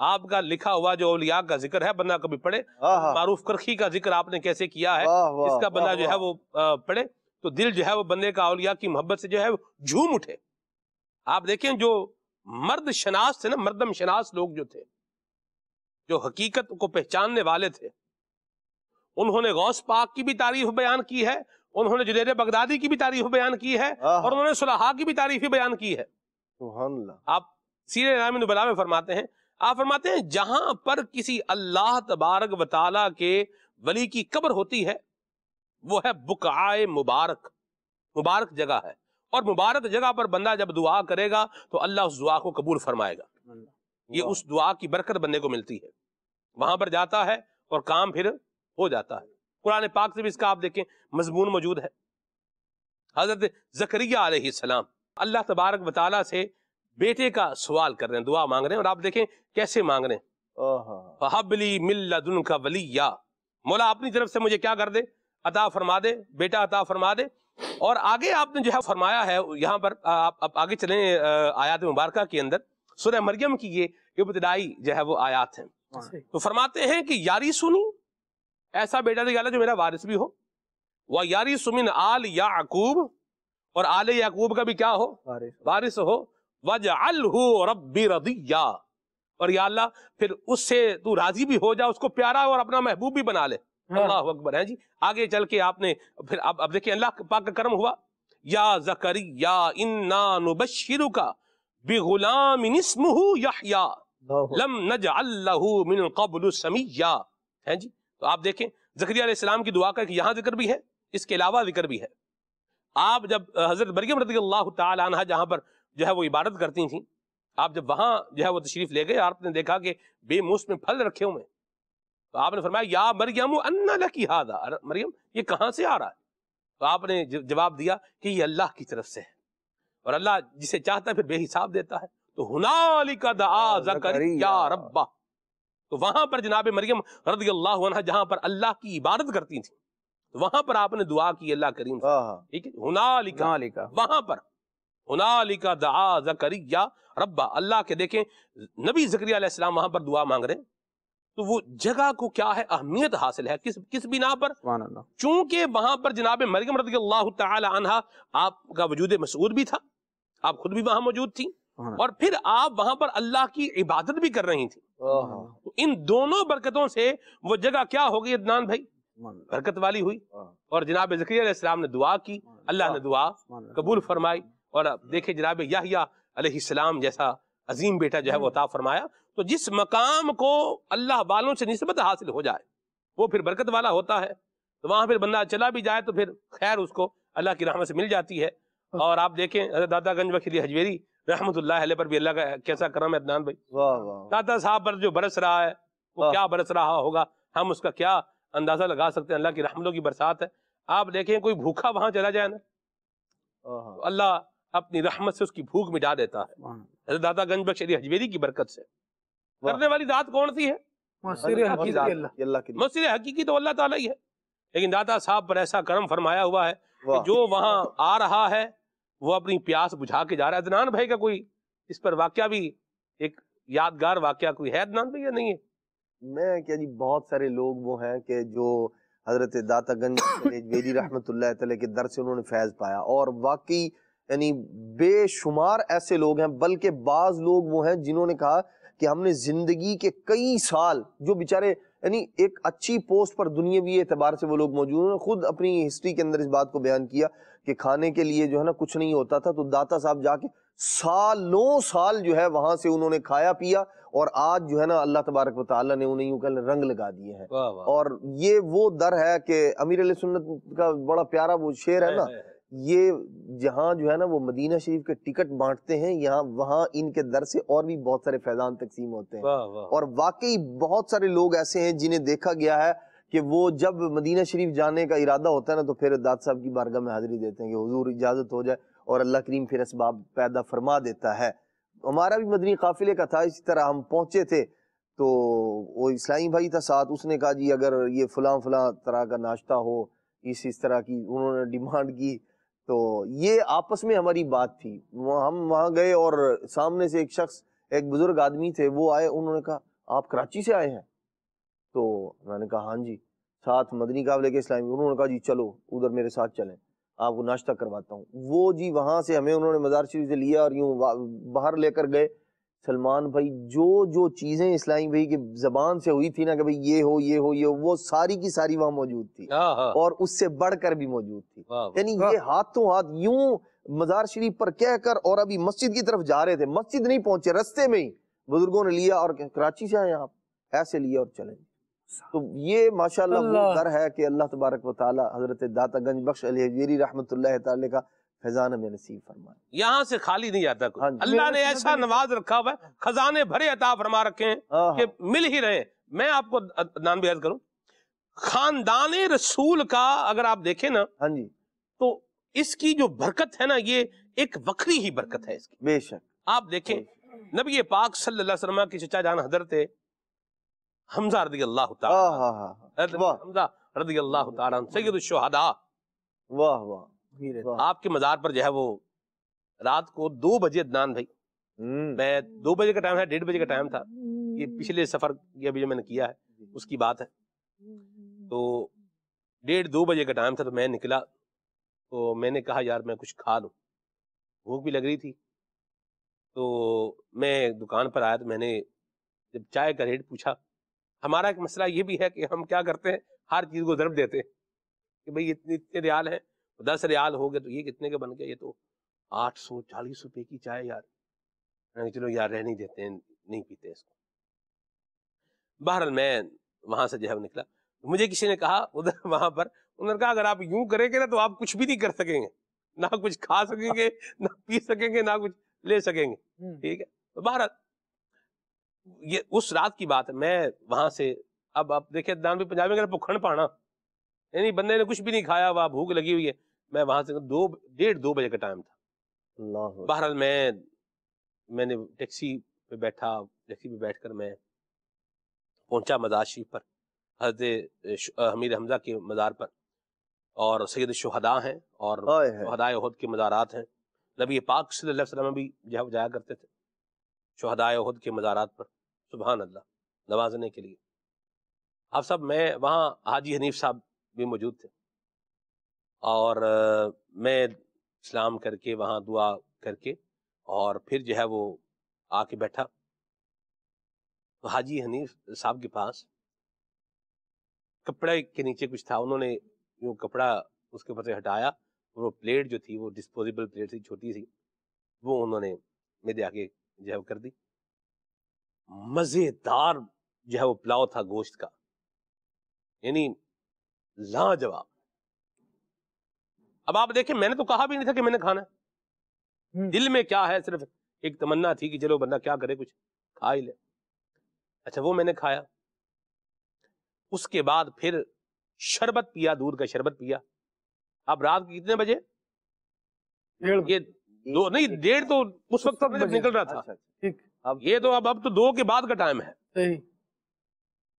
آپ کا لکھا ہوا جو اولیاء کا ذکر ہے بندہ کبھی پڑھے، معروف کرخی کا ذکر آپ نے کیسے کیا ہے، اس کا بندہ جو ہے وہ پڑھے تو دل جو ہے وہ بندے کا اولیاء کی محبت سے جو ہے جھوم اٹھے۔ آپ دیکھیں جو مرد شناس تھے نا، مردم شناس لوگ جو تھے، جو حقیقت کو پہچاننے والے تھے، انہوں نے غوث پاک کی بھی تعریف بیان کی ہے، انہوں نے جنید بغدادی کی بھی تعریف بیان کی ہے، اور انہوں نے صلحاء کی بھی تعریف بیان کی ہے۔ سبحان اللہ۔ آپ سیر اعلام نبلاء میں فرماتے ہیں، آپ فرماتے ہیں جہاں پر کسی اللہ تبارک و تعالیٰ کے ولی کی قبر ہوتی ہے وہ ہے بقعۂ مبارک، مبارک جگہ ہے، اور مبارک جگہ پر بندہ جب دعا کرے گا تو اللہ اس دعا کو قبول فرمائے گا۔ یہ اس دعا کی برکت بندے کو ملتی ہے، وہاں پر جاتا ہے اور کام پھر ہو جاتا ہے۔ قرآن پاک سے بھی اس کا آپ دیکھیں مضمون موجود ہے۔ حضرت زکریا علیہ السلام اللہ تبارک و تعالیٰ سے بیٹے کا سوال کر رہے ہیں، دعا مانگ رہے ہیں، اور آپ دیکھیں کیسے مانگ رہے ہیں، فَحَبْ لِي مِن لَدُنْكَ وَلِيًّا، مولا اپنی طرف سے مجھے کیا کر دے، عطا فرما دے، بیٹا عطا فرما دے۔ اور آگے آپ نے جو ہے فرمایا ہے، یہاں پر آپ آگے چلیں آیات مبارکہ کے اندر، سورہ مریم کی یہ ابتدائی جو ہے وہ آیات ہیں، تو فرماتے ہیں کہ یاری سنی، ایسا بیٹا دے اللہ جو میرا وارث بھی ہو، وَيَرِثُ مِنْ آلِ یعقوب، اور آل یعقوب کا بھی کیا ہو، وارث ہو، وَجْعَلْهُ رَبِّ رَضِيًّا، اور یا اللہ پھر اس سے تو راضی بھی ہو جا، اس کو پیارا اور اپنا محبوب بھی بنا لے۔ اللہ اکبر ہے جی۔ آگے چل کے آپ نے پھر اب دیکھیں اللہ پاک کا کرم ہوا، یا زکریا انا نبشرک بغلام اسمہ یحییٰ لم نجعل لہ من قبل سمیا، ہے جی۔ تو آپ دیکھیں زکریا علیہ السلام کی دعا کا یہاں ذکر بھی ہے، اس کے علاوہ ذکر بھی ہے۔ آپ جب حضرت مریم رضی اللہ تعالی عنہ جہاں پر جو ہے وہ عبادت کرتی تھیں، آپ جب وہاں جو ہے وہ تشریف لے گئے، آپ نے دیکھا کہ بے موسم پھل رکھے ہوئے، تو آپ نے فرمایا یا مریم انا لکی ھذا، مریم یہ کہاں سے آ رہا ہے؟ تو آپ نے جواب دیا کہ یہ اللہ کی طرف سے ہے، اور اللہ جسے چاہتا ہے پھر بے حساب دیتا ہے۔ تو ہنالک دعا زکریا ربہ، تو وہاں پر جناب مریم رضی اللہ عنہ جہاں پر اللہ کی عبادت کرتی تھیں، تو وہاں پر آپ نے دعا کی اللہ کریم سے، ٹھیک ہے، ہنالک، وہاں پر ہنالک دعا زکریا ربہ، اللہ کے دیکھیں نبی زکریا علیہ السلام وہاں پر دعا مانگ رہے ہیں، تو وہ جگہ کو کیا ہے اہمیت حاصل ہے، کس بنا پر؟ چونکہ وہاں پر جناب مریم رضی اللہ تعالی عنہ آپ کا وجود مسعود بھی تھا، آپ خود بھی وہاں موجود تھیں، اور پھر آپ وہاں پر اللہ کی عبادت بھی کر رہی تھیں، تو ان دونوں برکتوں سے وہ جگہ کیا ہو گئی عدنان بھائی، برکت والی ہوئی، اور جناب زکریا علیہ السلام نے دعا کی، اللہ نے دعا قبول فرمائی، اور دیکھیں جناب یحییٰ علیہ السلام جیسا عظیم بیٹا جو ہے وہ عطا فرمایا۔ تو جس مقام کو اللہ والوں سے نسبت حاصل ہو جائے وہ پھر برکت والا ہوتا ہے، تو وہاں پھر بندہ چلا بھی جائے تو پھر خیر اس کو اللہ کی رحمت سے مل جاتی ہے۔ اور آپ دیکھیں حضرت داتا گنج بخش علی حجویری رحمت اللہ علیہ پر بھی اللہ کا کیسا کرم ہے عدنان بھائی، داتا صاحب پر جو برس رہا ہے وہ کیا برس رہا ہوگا، ہم اس کا کیا اندازہ لگا سکتے ہیں، اللہ کی رحمتوں کی برسات ہے۔ آپ دیکھیں کوئی بھوکا وہاں چلا جائے نا، تو اللہ اپنی رحمت سے اس کی بھوک مٹا دیتا ہے، حضرت داتا گنج بخش علی حجویری کی برکت سے۔ کرنے والی ذات کون سی ہے؟ مؤثر حقیقی تو اللہ تعالیٰ ہی ہے، لیکن داتا صاحب پر ایسا کرم فرمایا ہوا ہے کہ جو وہاں آ رہا ہے وہ اپنی پیاس بجھا کے جا رہا ہے۔ عدنان بھائی کا کوئی اس پر واقعہ بھی ایک یادگار واقعہ کوئی ہے عدنان بھائی یا نہیں ہے؟ میں کیا جی، بہت سارے لوگ وہ ہیں کہ جو حضرت داتا گنج حجویری رحمت اللہ تعالی کے در سے انہوں نے فیض پایا، اور واقعی یعنی بے شمار ایسے لوگ ہیں، بلکہ بعض لوگ وہ ہیں جنہوں نے کہا کہ ہم نے زندگی کے کئی سال جو بیچارے یعنی ایک اچھی پوسٹ پر دنیاوی اعتبار سے وہ لوگ موجود ہیں، خود اپنی ہسٹری کے اندر اس بات کو بیان کیا کہ کھانے کے لیے جو ہے نا کچھ نہیں ہوتا تھا، تو داتا صاحب جا کے سالوں سال جو ہے وہاں سے انہوں نے کھایا پیا، اور آج جو ہے نا اللہ تبارک و تعالیٰ نے انہیں یوں کہ رنگ لگا دیے ہیں۔ اور یہ وہ در ہے کہ امیر علیہ سنت کا بڑا پیارا وہ شعر ہے نا، یہ جہاں جو ہے نا وہ مدینہ شریف کے ٹکٹ بانٹتے ہیں، یہاں وہاں ان کے در سے اور بھی بہت سارے فیضان تقسیم ہوتے ہیں۔ اور واقعی بہت سارے لوگ ایسے ہیں جنہیں دیکھا گیا ہے کہ وہ جب مدینہ شریف جانے کا ارادہ ہوتا ہے نا تو پھر داد صاحب کی بارگاہ میں حاضری دیتے ہیں کہ حضور اجازت ہو جائے، اور اللہ کریم پھر اسباب پیدا فرما دیتا ہے۔ ہمارا بھی مدنی قافلے کا تھا، اسی طرح ہم پہنچے تھے تو وہ اسلامی بھائی تھا ساتھ، اس نے کہا جی اگر یہ فلاں فلاں طرح کا ناشتہ ہو، اس طرح کی انہوں نے ڈیمانڈ کی، تو یہ آپس میں ہماری بات تھی۔ ہم وہاں گئے اور سامنے سے ایک شخص ایک بزرگ آدمی تھے، وہ آئے، انہوں نے کہا آپ کراچی سے آئے ہیں؟ تو میں نے کہا ہاں جی، ساتھ مدنی قافلے کے اسلامی، انہوں نے کہا جی چلو ادھر میرے ساتھ چلیں، آپ کو ناشتہ کرواتا ہوں۔ وہ جی وہاں سے ہمیں انہوں نے مزار شریف سے لیا اور یوں باہر لے کر گئے۔ سلمان بھائی جو چیزیں اسلامی بھائی کی زبان سے ہوئی تھی نا کہ بھئی یہ ہو یہ ہو یہ ہو، وہ ساری کی ساری وہاں موجود تھی، اور اس سے بڑھ کر بھی موجود تھی۔ یعنی یہ ہاتھوں ہاتھ یوں مزار شریف پر کہہ کر، اور ابھی مسجد کی طرف جا رہے تھے، مسجد نہیں پہنچے، رستے میں ہی بزرگوں نے لیا اور کراچی سے آئے آپ، ایسے لیا اور چلیں۔ تو یہ ماشاءاللہ وہ در ہے کہ اللہ تبارک و تعالی حضرت داتا گنج بخش علی حجویری رحمت اللہ تعالی کا فیضان ہمیں نصیب فرمائے۔ یہاں سے خالی نہیں جاتا کوئی، اللہ نے ایسا نواز رکھا ہوا ہے، خزانے بھرے عطا فرما رکھے ہیں کہ مل ہی رہے ہیں۔ میں آپ کو نام بیان کروں، خاندان رسول کا اگر آپ دیکھیں نا تو اس کی جو برکت ہے نا، یہ ایک وکری ہی برکت ہے اس کی۔ بے شک آپ دیکھیں نبی پاک صلی اللہ علیہ وسلم کی چچا جان حضرت حمزہ رضی اللہ تعالی، حمزہ رضی اللہ تعالی سید الشہداء، واہ واہ، آپ کے مزار پر جو ہے وہ رات کو 2 بجے عدنان بھائی، میں 2 بجے کا ٹائم ہے، 1:30 بجے کا ٹائم تھا، یہ پچھلے سفر یہ ابھی جو میں نے کیا ہے اس کی بات ہے، تو 1:30-2 بجے کا ٹائم تھا، تو میں نکلا، تو میں نے کہا یار میں کچھ کھا لوں، بھوک بھی لگ رہی تھی، تو میں دکان پر آیا، تو میں نے جب چائے کا ریٹ پوچھا، ہمارا ایک مسئلہ یہ بھی ہے کہ ہم کیا کرتے ہیں، ہر چیز کو ضرب دیتے ہیں کہ بھئی اتنے ریال ہیں، 10 ریال ہو گئے تو یہ کتنے کا بن گیا، یہ تو 840 روپے کی چائے یار، چلو یار رہنے دیتے ہیں، نہیں پیتے اس کو۔ بہرحال میں وہاں سے جو ہے نکلا، مجھے کسی نے کہا ادھر وہاں پر، انہوں نے کہا اگر آپ یوں کریں گے نا تو آپ کچھ بھی نہیں کر سکیں گے، نہ کچھ کھا سکیں گے، نہ پی سکیں گے، نہ کچھ لے سکیں گے، ٹھیک ہے۔ تو بہرحال یہ اس رات کی بات ہے، میں وہاں سے اب آپ دیکھیں دان بھی پنجابی میں بکھڑ پانا، یعنی بندے نے کچھ بھی نہیں کھایا ہوا، بھوک لگی ہوئی ہے، میں وہاں سے 1:30-2 بجے کا ٹائم تھا۔ بہرحال میں نے ٹیکسی پہ بیٹھا، ٹیکسی پہ بیٹھ کر میں پہنچا مزار شریف پر، حضرت امیر حمزہ کے مزار پر، اور سید الشہداء ہیں اور شہداء احد کے مزارات ہیں، نبی پاک صلی اللہ علیہ وسلم بھی جایا کرتے تھے شہداء احد کے مزارات پر، سبحان اللہ، نوازنے کے لیے۔ آپ سب، میں وہاں حاجی حنیف صاحب بھی موجود تھے، اور میں سلام کر کے وہاں دعا کر کے اور پھر جو ہے وہ آ کے بیٹھا، تو حاجی حنیف صاحب کے پاس کپڑے کے نیچے کچھ تھا، انہوں نے یوں کپڑا اس کے اوپر سے ہٹایا، وہ پلیٹ جو تھی وہ ڈسپوزیبل پلیٹ تھی، چھوٹی سی، وہ انہوں نے میرے آگے جو ہے وہ کر دی، مزیدار جو ہے وہ پلاؤ تھا گوشت کا، یعنی لاجواب۔ اب آپ دیکھیں میں نے تو کہا بھی نہیں تھا کہ میں نے کھانا ہے، دل میں کیا ہے، صرف ایک تمنا تھی کہ چلو بندہ کیا کرے، کچھ کھا ہی لے۔ اچھا وہ میں نے کھایا، اس کے بعد پھر شربت پیا، دودھ کا شربت پیا۔ اب رات کے کتنے بجے؟ یہ 2 نہیں 1:30 تو اس وقت جب نکل رہا تھا، یہ تو اب تو 2 کے بعد کا ٹائم ہے۔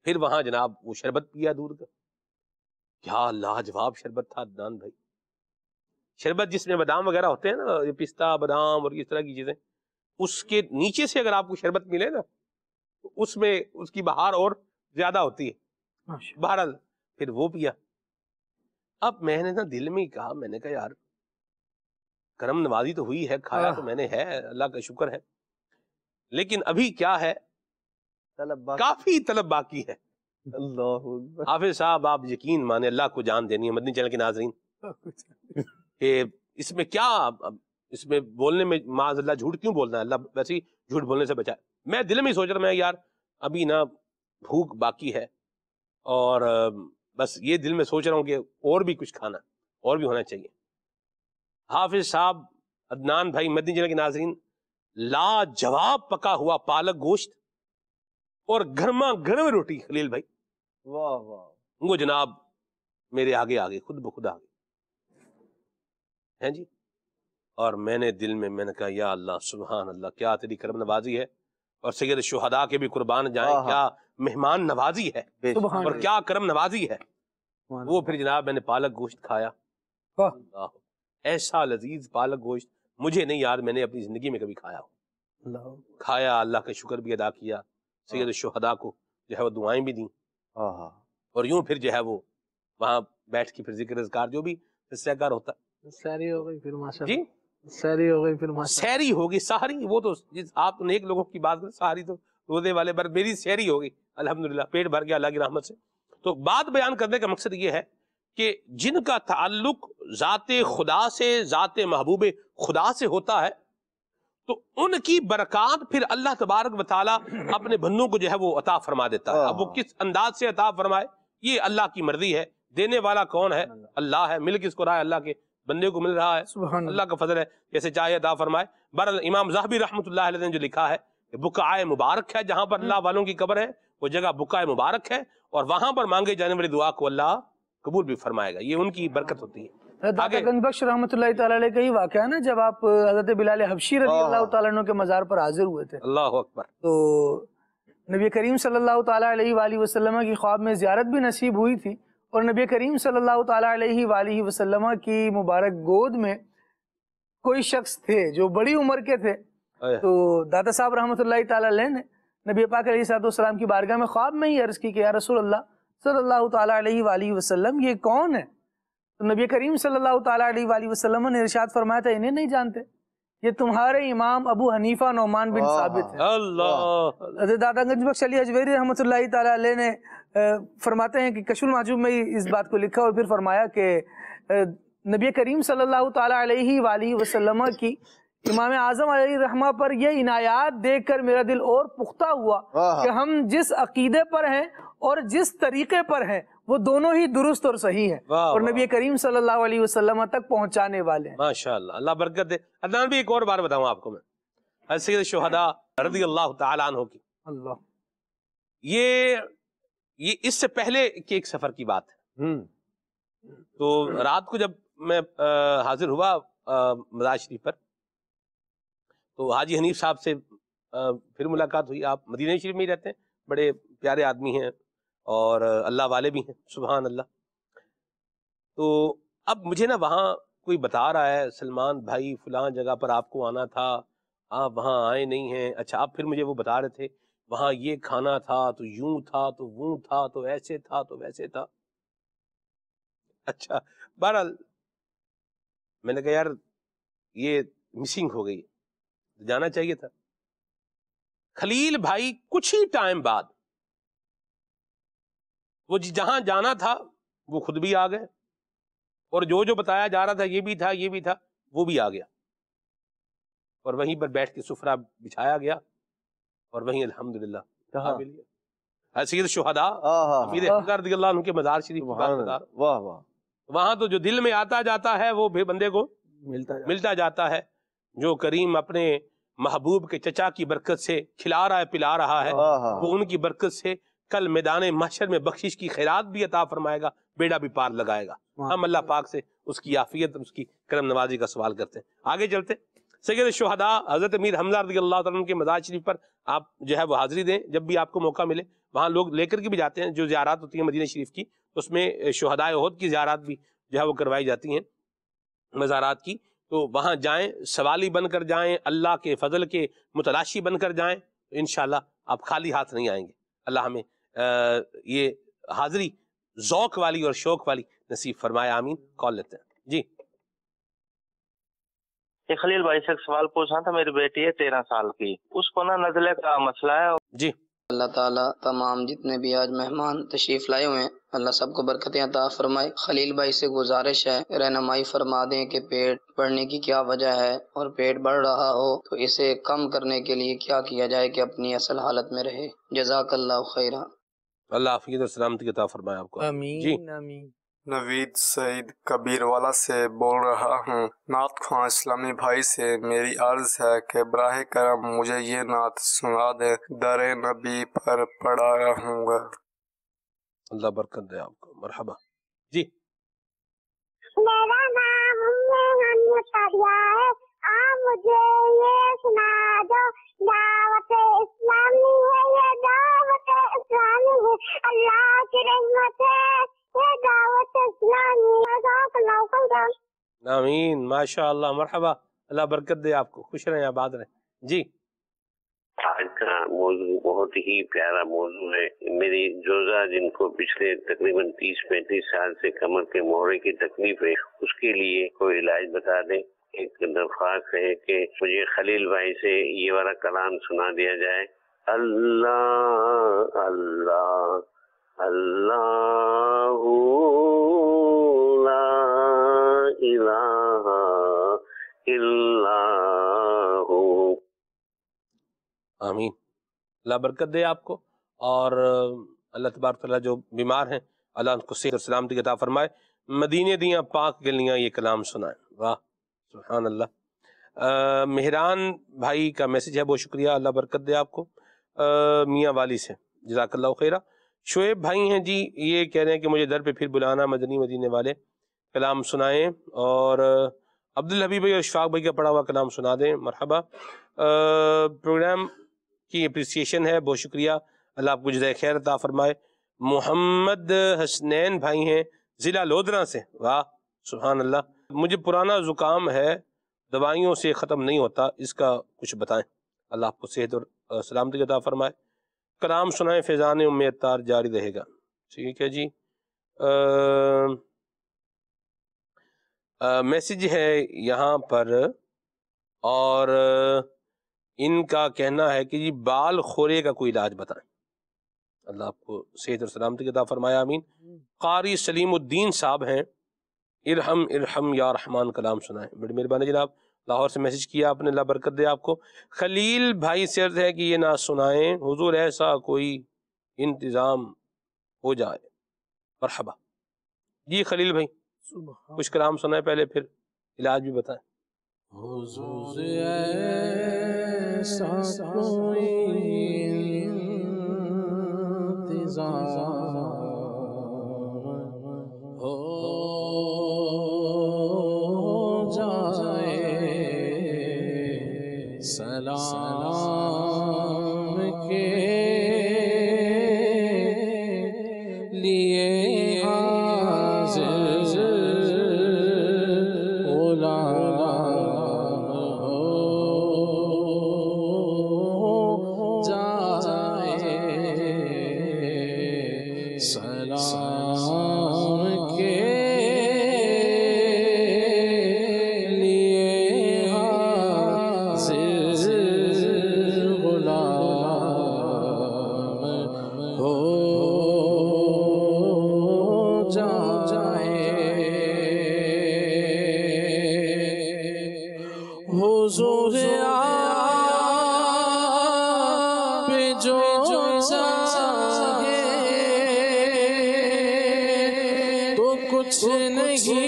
پھر وہاں جناب وہ شربت پیا دودھ کا، کیا لاجواب شربت تھا عدنان بھائی، شربت جس میں بادام وغیرہ ہوتے ہیں نا، پستہ بادام اور اس طرح کی چیزیں، اس کے نیچے سے اگر آپ کو شربت ملے نا، اس میں اس کی بہار اور زیادہ ہوتی ہے۔ بہرحال پھر وہ پیا۔ اب میں نے نا دل میں ہی کہا، میں نے کہا یار کرم نوازی تو ہوئی ہے، کھایا تو میں نے ہے، اللہ کا شکر ہے، لیکن ابھی کیا ہے، کافی طلب باقی ہے۔ اللہ حافظ صاحب آپ یقین مانے، اللہ کو جان دینی ہے مدنی چینل کے ناظرین، کہ اس میں کیا، اس میں بولنے میں معاذ اللہ جھوٹ کیوں بولنا ہے، اللہ ویسے ہی جھوٹ بولنے سے بچائے۔ میں دل میں ہی سوچ رہا میں یار ابھی نا بھوک باقی ہے، اور بس یہ دل میں سوچ رہا ہوں کہ اور بھی کچھ کھانا، اور بھی ہونا چاہیے۔ حافظ صاحب، عدنان بھائی، مدنی چینل کے ناظرین، لاجواب پکا ہوا پالک گوشت اور گرما گرم روٹی، خلیل بھائی، واہ واہ، وہ جناب میرے آگے آگے خود بخود آگے ہیں جی، اور میں نے دل میں نے کہا یا اللہ سبحان اللہ، کیا تیری کرم نوازی ہے، اور سید شہداء کے بھی قربان جائیں، کیا مہمان نوازی ہے، اور کیا کرم نوازی ہے۔ وہ پھر جناب میں نے پالک گوشت کھایا، ایسا لذیذ پالک گوشت مجھے نہیں یاد میں نے اپنی زندگی میں کبھی کھایا ہو۔ کھایا، اللہ کا شکر بھی ادا کیا، سید الشہداء کو جو ہے وہ دعائیں بھی دیں، اور یوں پھر جو ہے وہ وہاں بیٹھ کے پھر ذکر اذکار جو بھی حصہ کار ہوتا ہے، سحری ہو گئی پھر ماشاءاللہ، جی سحری ہو گئی پھر ماشاءاللہ، سحری ہوگی، سحری وہ تو آپ نیک لوگوں کی بات کریں، سحری تو روزے والے، پر میری سحری ہوگی الحمدللہ، پیٹ بھر گیا اللہ کی رحمت سے۔ تو بات بیان کرنے کا مقصد یہ ہے کہ جن کا تعلق ذات خدا سے، ذات محبوب خدا سے ہوتا ہے، تو ان کی برکات پھر اللہ تبارک و تعالیٰ اپنے بندوں کو جو ہے وہ عطا فرما دیتا ہے۔ اب وہ کس انداز سے عطا فرمائے یہ اللہ کی مرضی ہے، دینے والا کون ہے؟ اللہ ہے، مل کس کو رہا ہے؟ اللہ کے بندے کو مل رہا ہے، سبحان اللہ کا فضل ہے، جیسے چاہے عطا فرمائے۔ بہرحال امام ذہبی رحمۃ اللہ علیہ نے جو لکھا ہے کہ بقعہ مبارک ہے، جہاں پر اللہ والوں کی قبر ہے وہ جگہ بقعہ مبارک ہے، اور وہاں پر مانگے جانے والی دعا کو اللہ قبول بھی فرمائے گا، یہ ان کی برکت ہوتی ہے۔ داتا گنج بخش رحمۃ اللہ تعالیٰ علیہ کا ہی واقعہ ہے نا، جب آپ حضرت بلال حبشی رضی اللہ تعالیٰ عنہ کے مزار پر حاضر ہوئے تھے، اللہ اکبر، تو نبی کریم صلی اللہ تعالیٰ علیہ وآلہ وسلم کی خواب میں زیارت بھی نصیب ہوئی تھی، اور نبی کریم صلی اللہ تعالیٰ علیہ وآلہ وسلم کی مبارک گود میں کوئی شخص تھے جو بڑی عمر کے تھے، تو داتا صاحب رحمۃ اللہ تعالیٰ علیہ نے نبی پاک علیہ السلام کی بارگاہ میں خواب میں ہی عرض کی کہ یا رسول اللہ صلی اللہ تعالیٰ علیہ وآلہ وسلم یہ کون ہے؟ تو نبی کریم صلی اللہ تعالیٰ علیہ وآلہ وسلم نے ارشاد فرمایا تھا انہیں نہیں جانتے، یہ تمہارے امام ابو حنیفہ نعمان بن ثابت ہے۔ اللہ، حضرت داتا گنج بخش علی حجویری رحمۃ اللہ تعالیٰ علیہ نے فرماتے ہیں کہ کشف المحجوب میں اس بات کو لکھا اور پھر فرمایا کہ نبی کریم صلی اللہ تعالیٰ علیہ وآلہ وسلم کی امام اعظم علیہ رحمہ پر یہ عنایات دیکھ کر میرا دل اور پختہ ہوا کہ ہم جس عقیدے پر ہیں اور جس طریقے پر ہیں وہ دونوں ہی درست اور صحیح ہیں، اور نبی کریم صلی اللہ علیہ وسلم تک پہنچانے والے ہیں۔ ماشاءاللہ، اللہ برکت دے۔ عدنان بھی ایک اور بار بتاؤں آپ کو میں، سید الشہداء رضی اللہ تعالیٰ عنہ کی، اللہ، یہ اس سے پہلے کے ایک سفر کی بات ہے۔ تو رات کو جب میں حاضر ہوا مزار شریف پر، تو حاجی حنیف صاحب سے پھر ملاقات ہوئی۔ آپ مدینہ شریف میں ہی رہتے ہیں، بڑے پیارے آدمی ہیں اور اللہ والے بھی ہیں، سبحان اللہ۔ تو اب مجھے نا وہاں کوئی بتا رہا ہے سلمان بھائی فلاں جگہ پر آپ کو آنا تھا، آپ وہاں آئے نہیں ہیں۔ اچھا، اب پھر مجھے وہ بتا رہے تھے وہاں یہ کھانا تھا تو یوں تھا تو وہ تھا تو ایسے تھا تو ویسے تھا۔ اچھا، بہرحال میں نے کہا یار یہ مسنگ ہو گئی، جانا چاہیے تھا۔ خلیل بھائی کچھ ہی ٹائم بعد وہ جہاں جانا تھا وہ خود بھی آ گئے، اور جو بتایا جا رہا تھا یہ بھی تھا یہ بھی تھا وہ بھی آ گیا، اور وہیں پر بیٹھ کے سفرہ بچھایا گیا، اور وہیں الحمدللہ سید الشہداء امیر حمزہ رضی اللہ عنہ کے مزار شریف کی بات بتا رہا ہوں۔ وہاں تو جو دل میں آتا جاتا ہے وہ بندے کو ملتا جاتا ہے۔ جو کریم اپنے محبوب کے چچا کی برکت سے کھلا رہا ہے پلا رہا ہے، وہ ان کی برکت سے کل میدان محشر میں بخشش کی خیرات بھی عطا فرمائے گا، بیڑا بھی پار لگائے گا۔ ہم اللہ پاک سے اس کی عافیت، اس کی کرم نوازی کا سوال کرتے ہیں۔ آگے چلتے، سید الشہداء حضرت امیر حمزہ رضی اللہ تعالیٰ عنہ کے مزار شریف پر آپ جو ہے وہ حاضری دیں جب بھی آپ کو موقع ملے۔ وہاں لوگ لے کر کے بھی جاتے ہیں، جو زیارات ہوتی ہیں مدینہ شریف کی، اس میں شہداء احد کی زیارات بھی جو ہے وہ کروائی جاتی ہیں مزارات کی۔ تو وہاں جائیں، سوالی بن کر جائیں، اللہ کے فضل کے متلاشی بن کر جائیں، انشاءاللہ آپ خالی ہاتھ نہیں آئیں گے۔ اللہ ہمیں یہ حاضری ذوق والی اور شوق والی نصیب فرمائے، آمین۔ کال لیتے ہیں جی۔ خلیل بھائی سے ایک سوال پوچھنا تھا، میری بیٹی ہے 13 سال کی، اس کو نا نزلے کا مسئلہ ہے جی۔ اللہ تعالیٰ تمام جتنے بھی آج مہمان تشریف لائے ہوئے ہیں اللہ سب کو برکتیں عطا فرمائے۔ خلیل بھائی سے گزارش ہے رہنمائی فرما دیں کہ پیٹ بڑھنے کی کیا وجہ ہے، اور پیٹ بڑھ رہا ہو تو اسے کم کرنے کے لیے کیا کیا جائے کہ اپنی اصل حالت میں رہے۔ جزاک اللہ خیرہ۔ اللہ عافیت اور سلامتی عطا فرمائے آپ کو، آمین جی۔ آمین۔ نوید سعید کبیر والا سے بول رہا ہوں۔ نعت خواں اسلامی بھائی سے میری عرض ہے کہ براہ کرم مجھے یہ نعت سنا دیں، در نبی پر پڑا رہوں گا۔ اللہ برکت دے آپ کو، مرحبا جی۔ میرا نام شادیہ ہے، آپ مجھے یہ سنا دو، دعوت اسلامی ہے یہ دعوت اسلامی ہے، اللہ کی رحمت ہے یہ دعوت اسلامی۔ آمین، ماشاء اللہ، مرحبا، اللہ برکت دے آپ کو، خوش رہیں آباد رہیں جی۔ آج کا موضوع بہت ہی پیارا موضوع ہے. میری جوزہ جن کو پچھلے تقریباً 30-35 سال سے کمر کے موڑے کی تکلیف ہے، اس کے لیے کوئی علاج بتا دیں. ایک درخواست ہے کہ مجھے خلیل بھائی سے یہ والا کلام سنا دیا جائے. اللہ اللہ اللہ لا الہ الا ہو. آمین. اللہ برکت دے آپ کو، اور اللہ تبارک تعالیٰ جو بیمار ہیں اللہ ان کو صحت اور سلامتی عطا فرمائے. مدینے دیاں پاک گلیاں یہ کلام سنائیں. واہ سبحان اللہ. مہران بھائی کا میسج ہے، بہت شکریہ، اللہ برکت دے آپ کو. میاں والی سے جزاک اللہ خیرہ. شعیب بھائی ہیں جی، یہ کہہ رہے ہیں کہ مجھے در پہ پھر بلانا، مدنی مدینے والے کلام سنائیں. اور عبدالحبیب بھائی اور اشفاق بھائی کا پڑھا ہوا کلام سنا دیں. مرحبا. پروگرام کی اپریسیشن ہے، بہت شکریہ، اللہ آپ کو جزائے خیر عطا فرمائے. محمد حسنین بھائی ہیں ضلع لودھرا سے. واہ سبحان اللہ. مجھے پرانا زکام ہے، دوائیوں سے ختم نہیں ہوتا، اس کا کچھ بتائیں. اللہ آپ کو صحت اور سلامتی عطا فرمائے. کلام سنائیں، فیضان امید تار جاری رہے گا. ٹھیک ہے جی. میسج ہے یہاں پر، اور ان کا کہنا ہے کہ جی بال خورے کا کوئی علاج بتائیں. اللہ آپ کو صحت اور سلامتی عطا فرمایا. آمین. قاری سلیم الدین صاحب ہیں، ارحم ارحم یا رحمان کلام سنائیں. بڑی مہربانی جناب، لاہور سے میسج کیا آپ نے، اللہ برکت دے آپ کو. خلیل بھائی سے عرض ہے کہ یہ نہ سنائیں، حضور ایسا کوئی انتظام ہو جائے. مرحبا جی خلیل بھائی، کچھ کلام سنائیں پہلے، پھر علاج بھی بتائیں. حضور ایسا کوئی انتظام ہو جائے، سلام کے لیے حاضر غلام ہو جائے، سلام کے لیے حاضر غلام ہو جائے. حضور آپ جو چاہے تو کچھ نہیں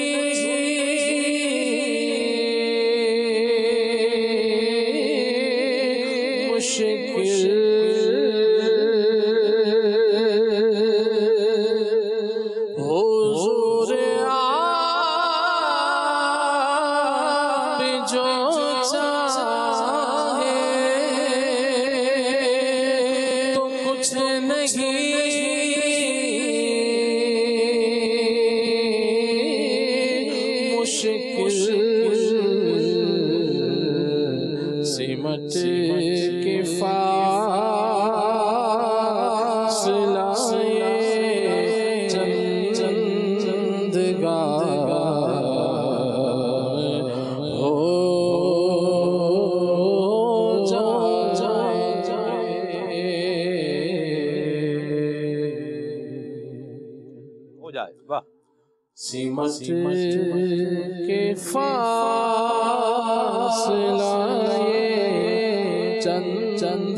مشکل. حضور آپ جو چاہے تو کچھ نہیں مشکل. سمٹ کے فاصلہ چند ہو جائے. واہ. سمٹ کے فاصلہ چند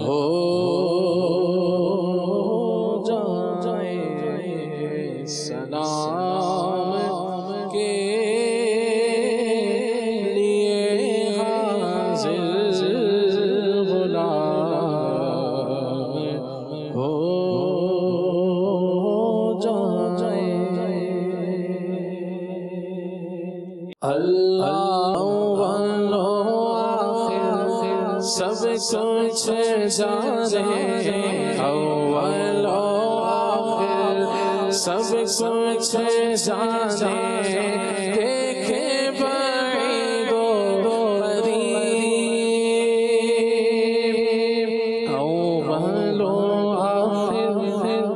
ہو جائے، سلام کے لیے حاضر غلام ہو جائے. اللہ سب کچھ جانے، اول و آخر سب کچھ جانے، دیکھے بعید و قریب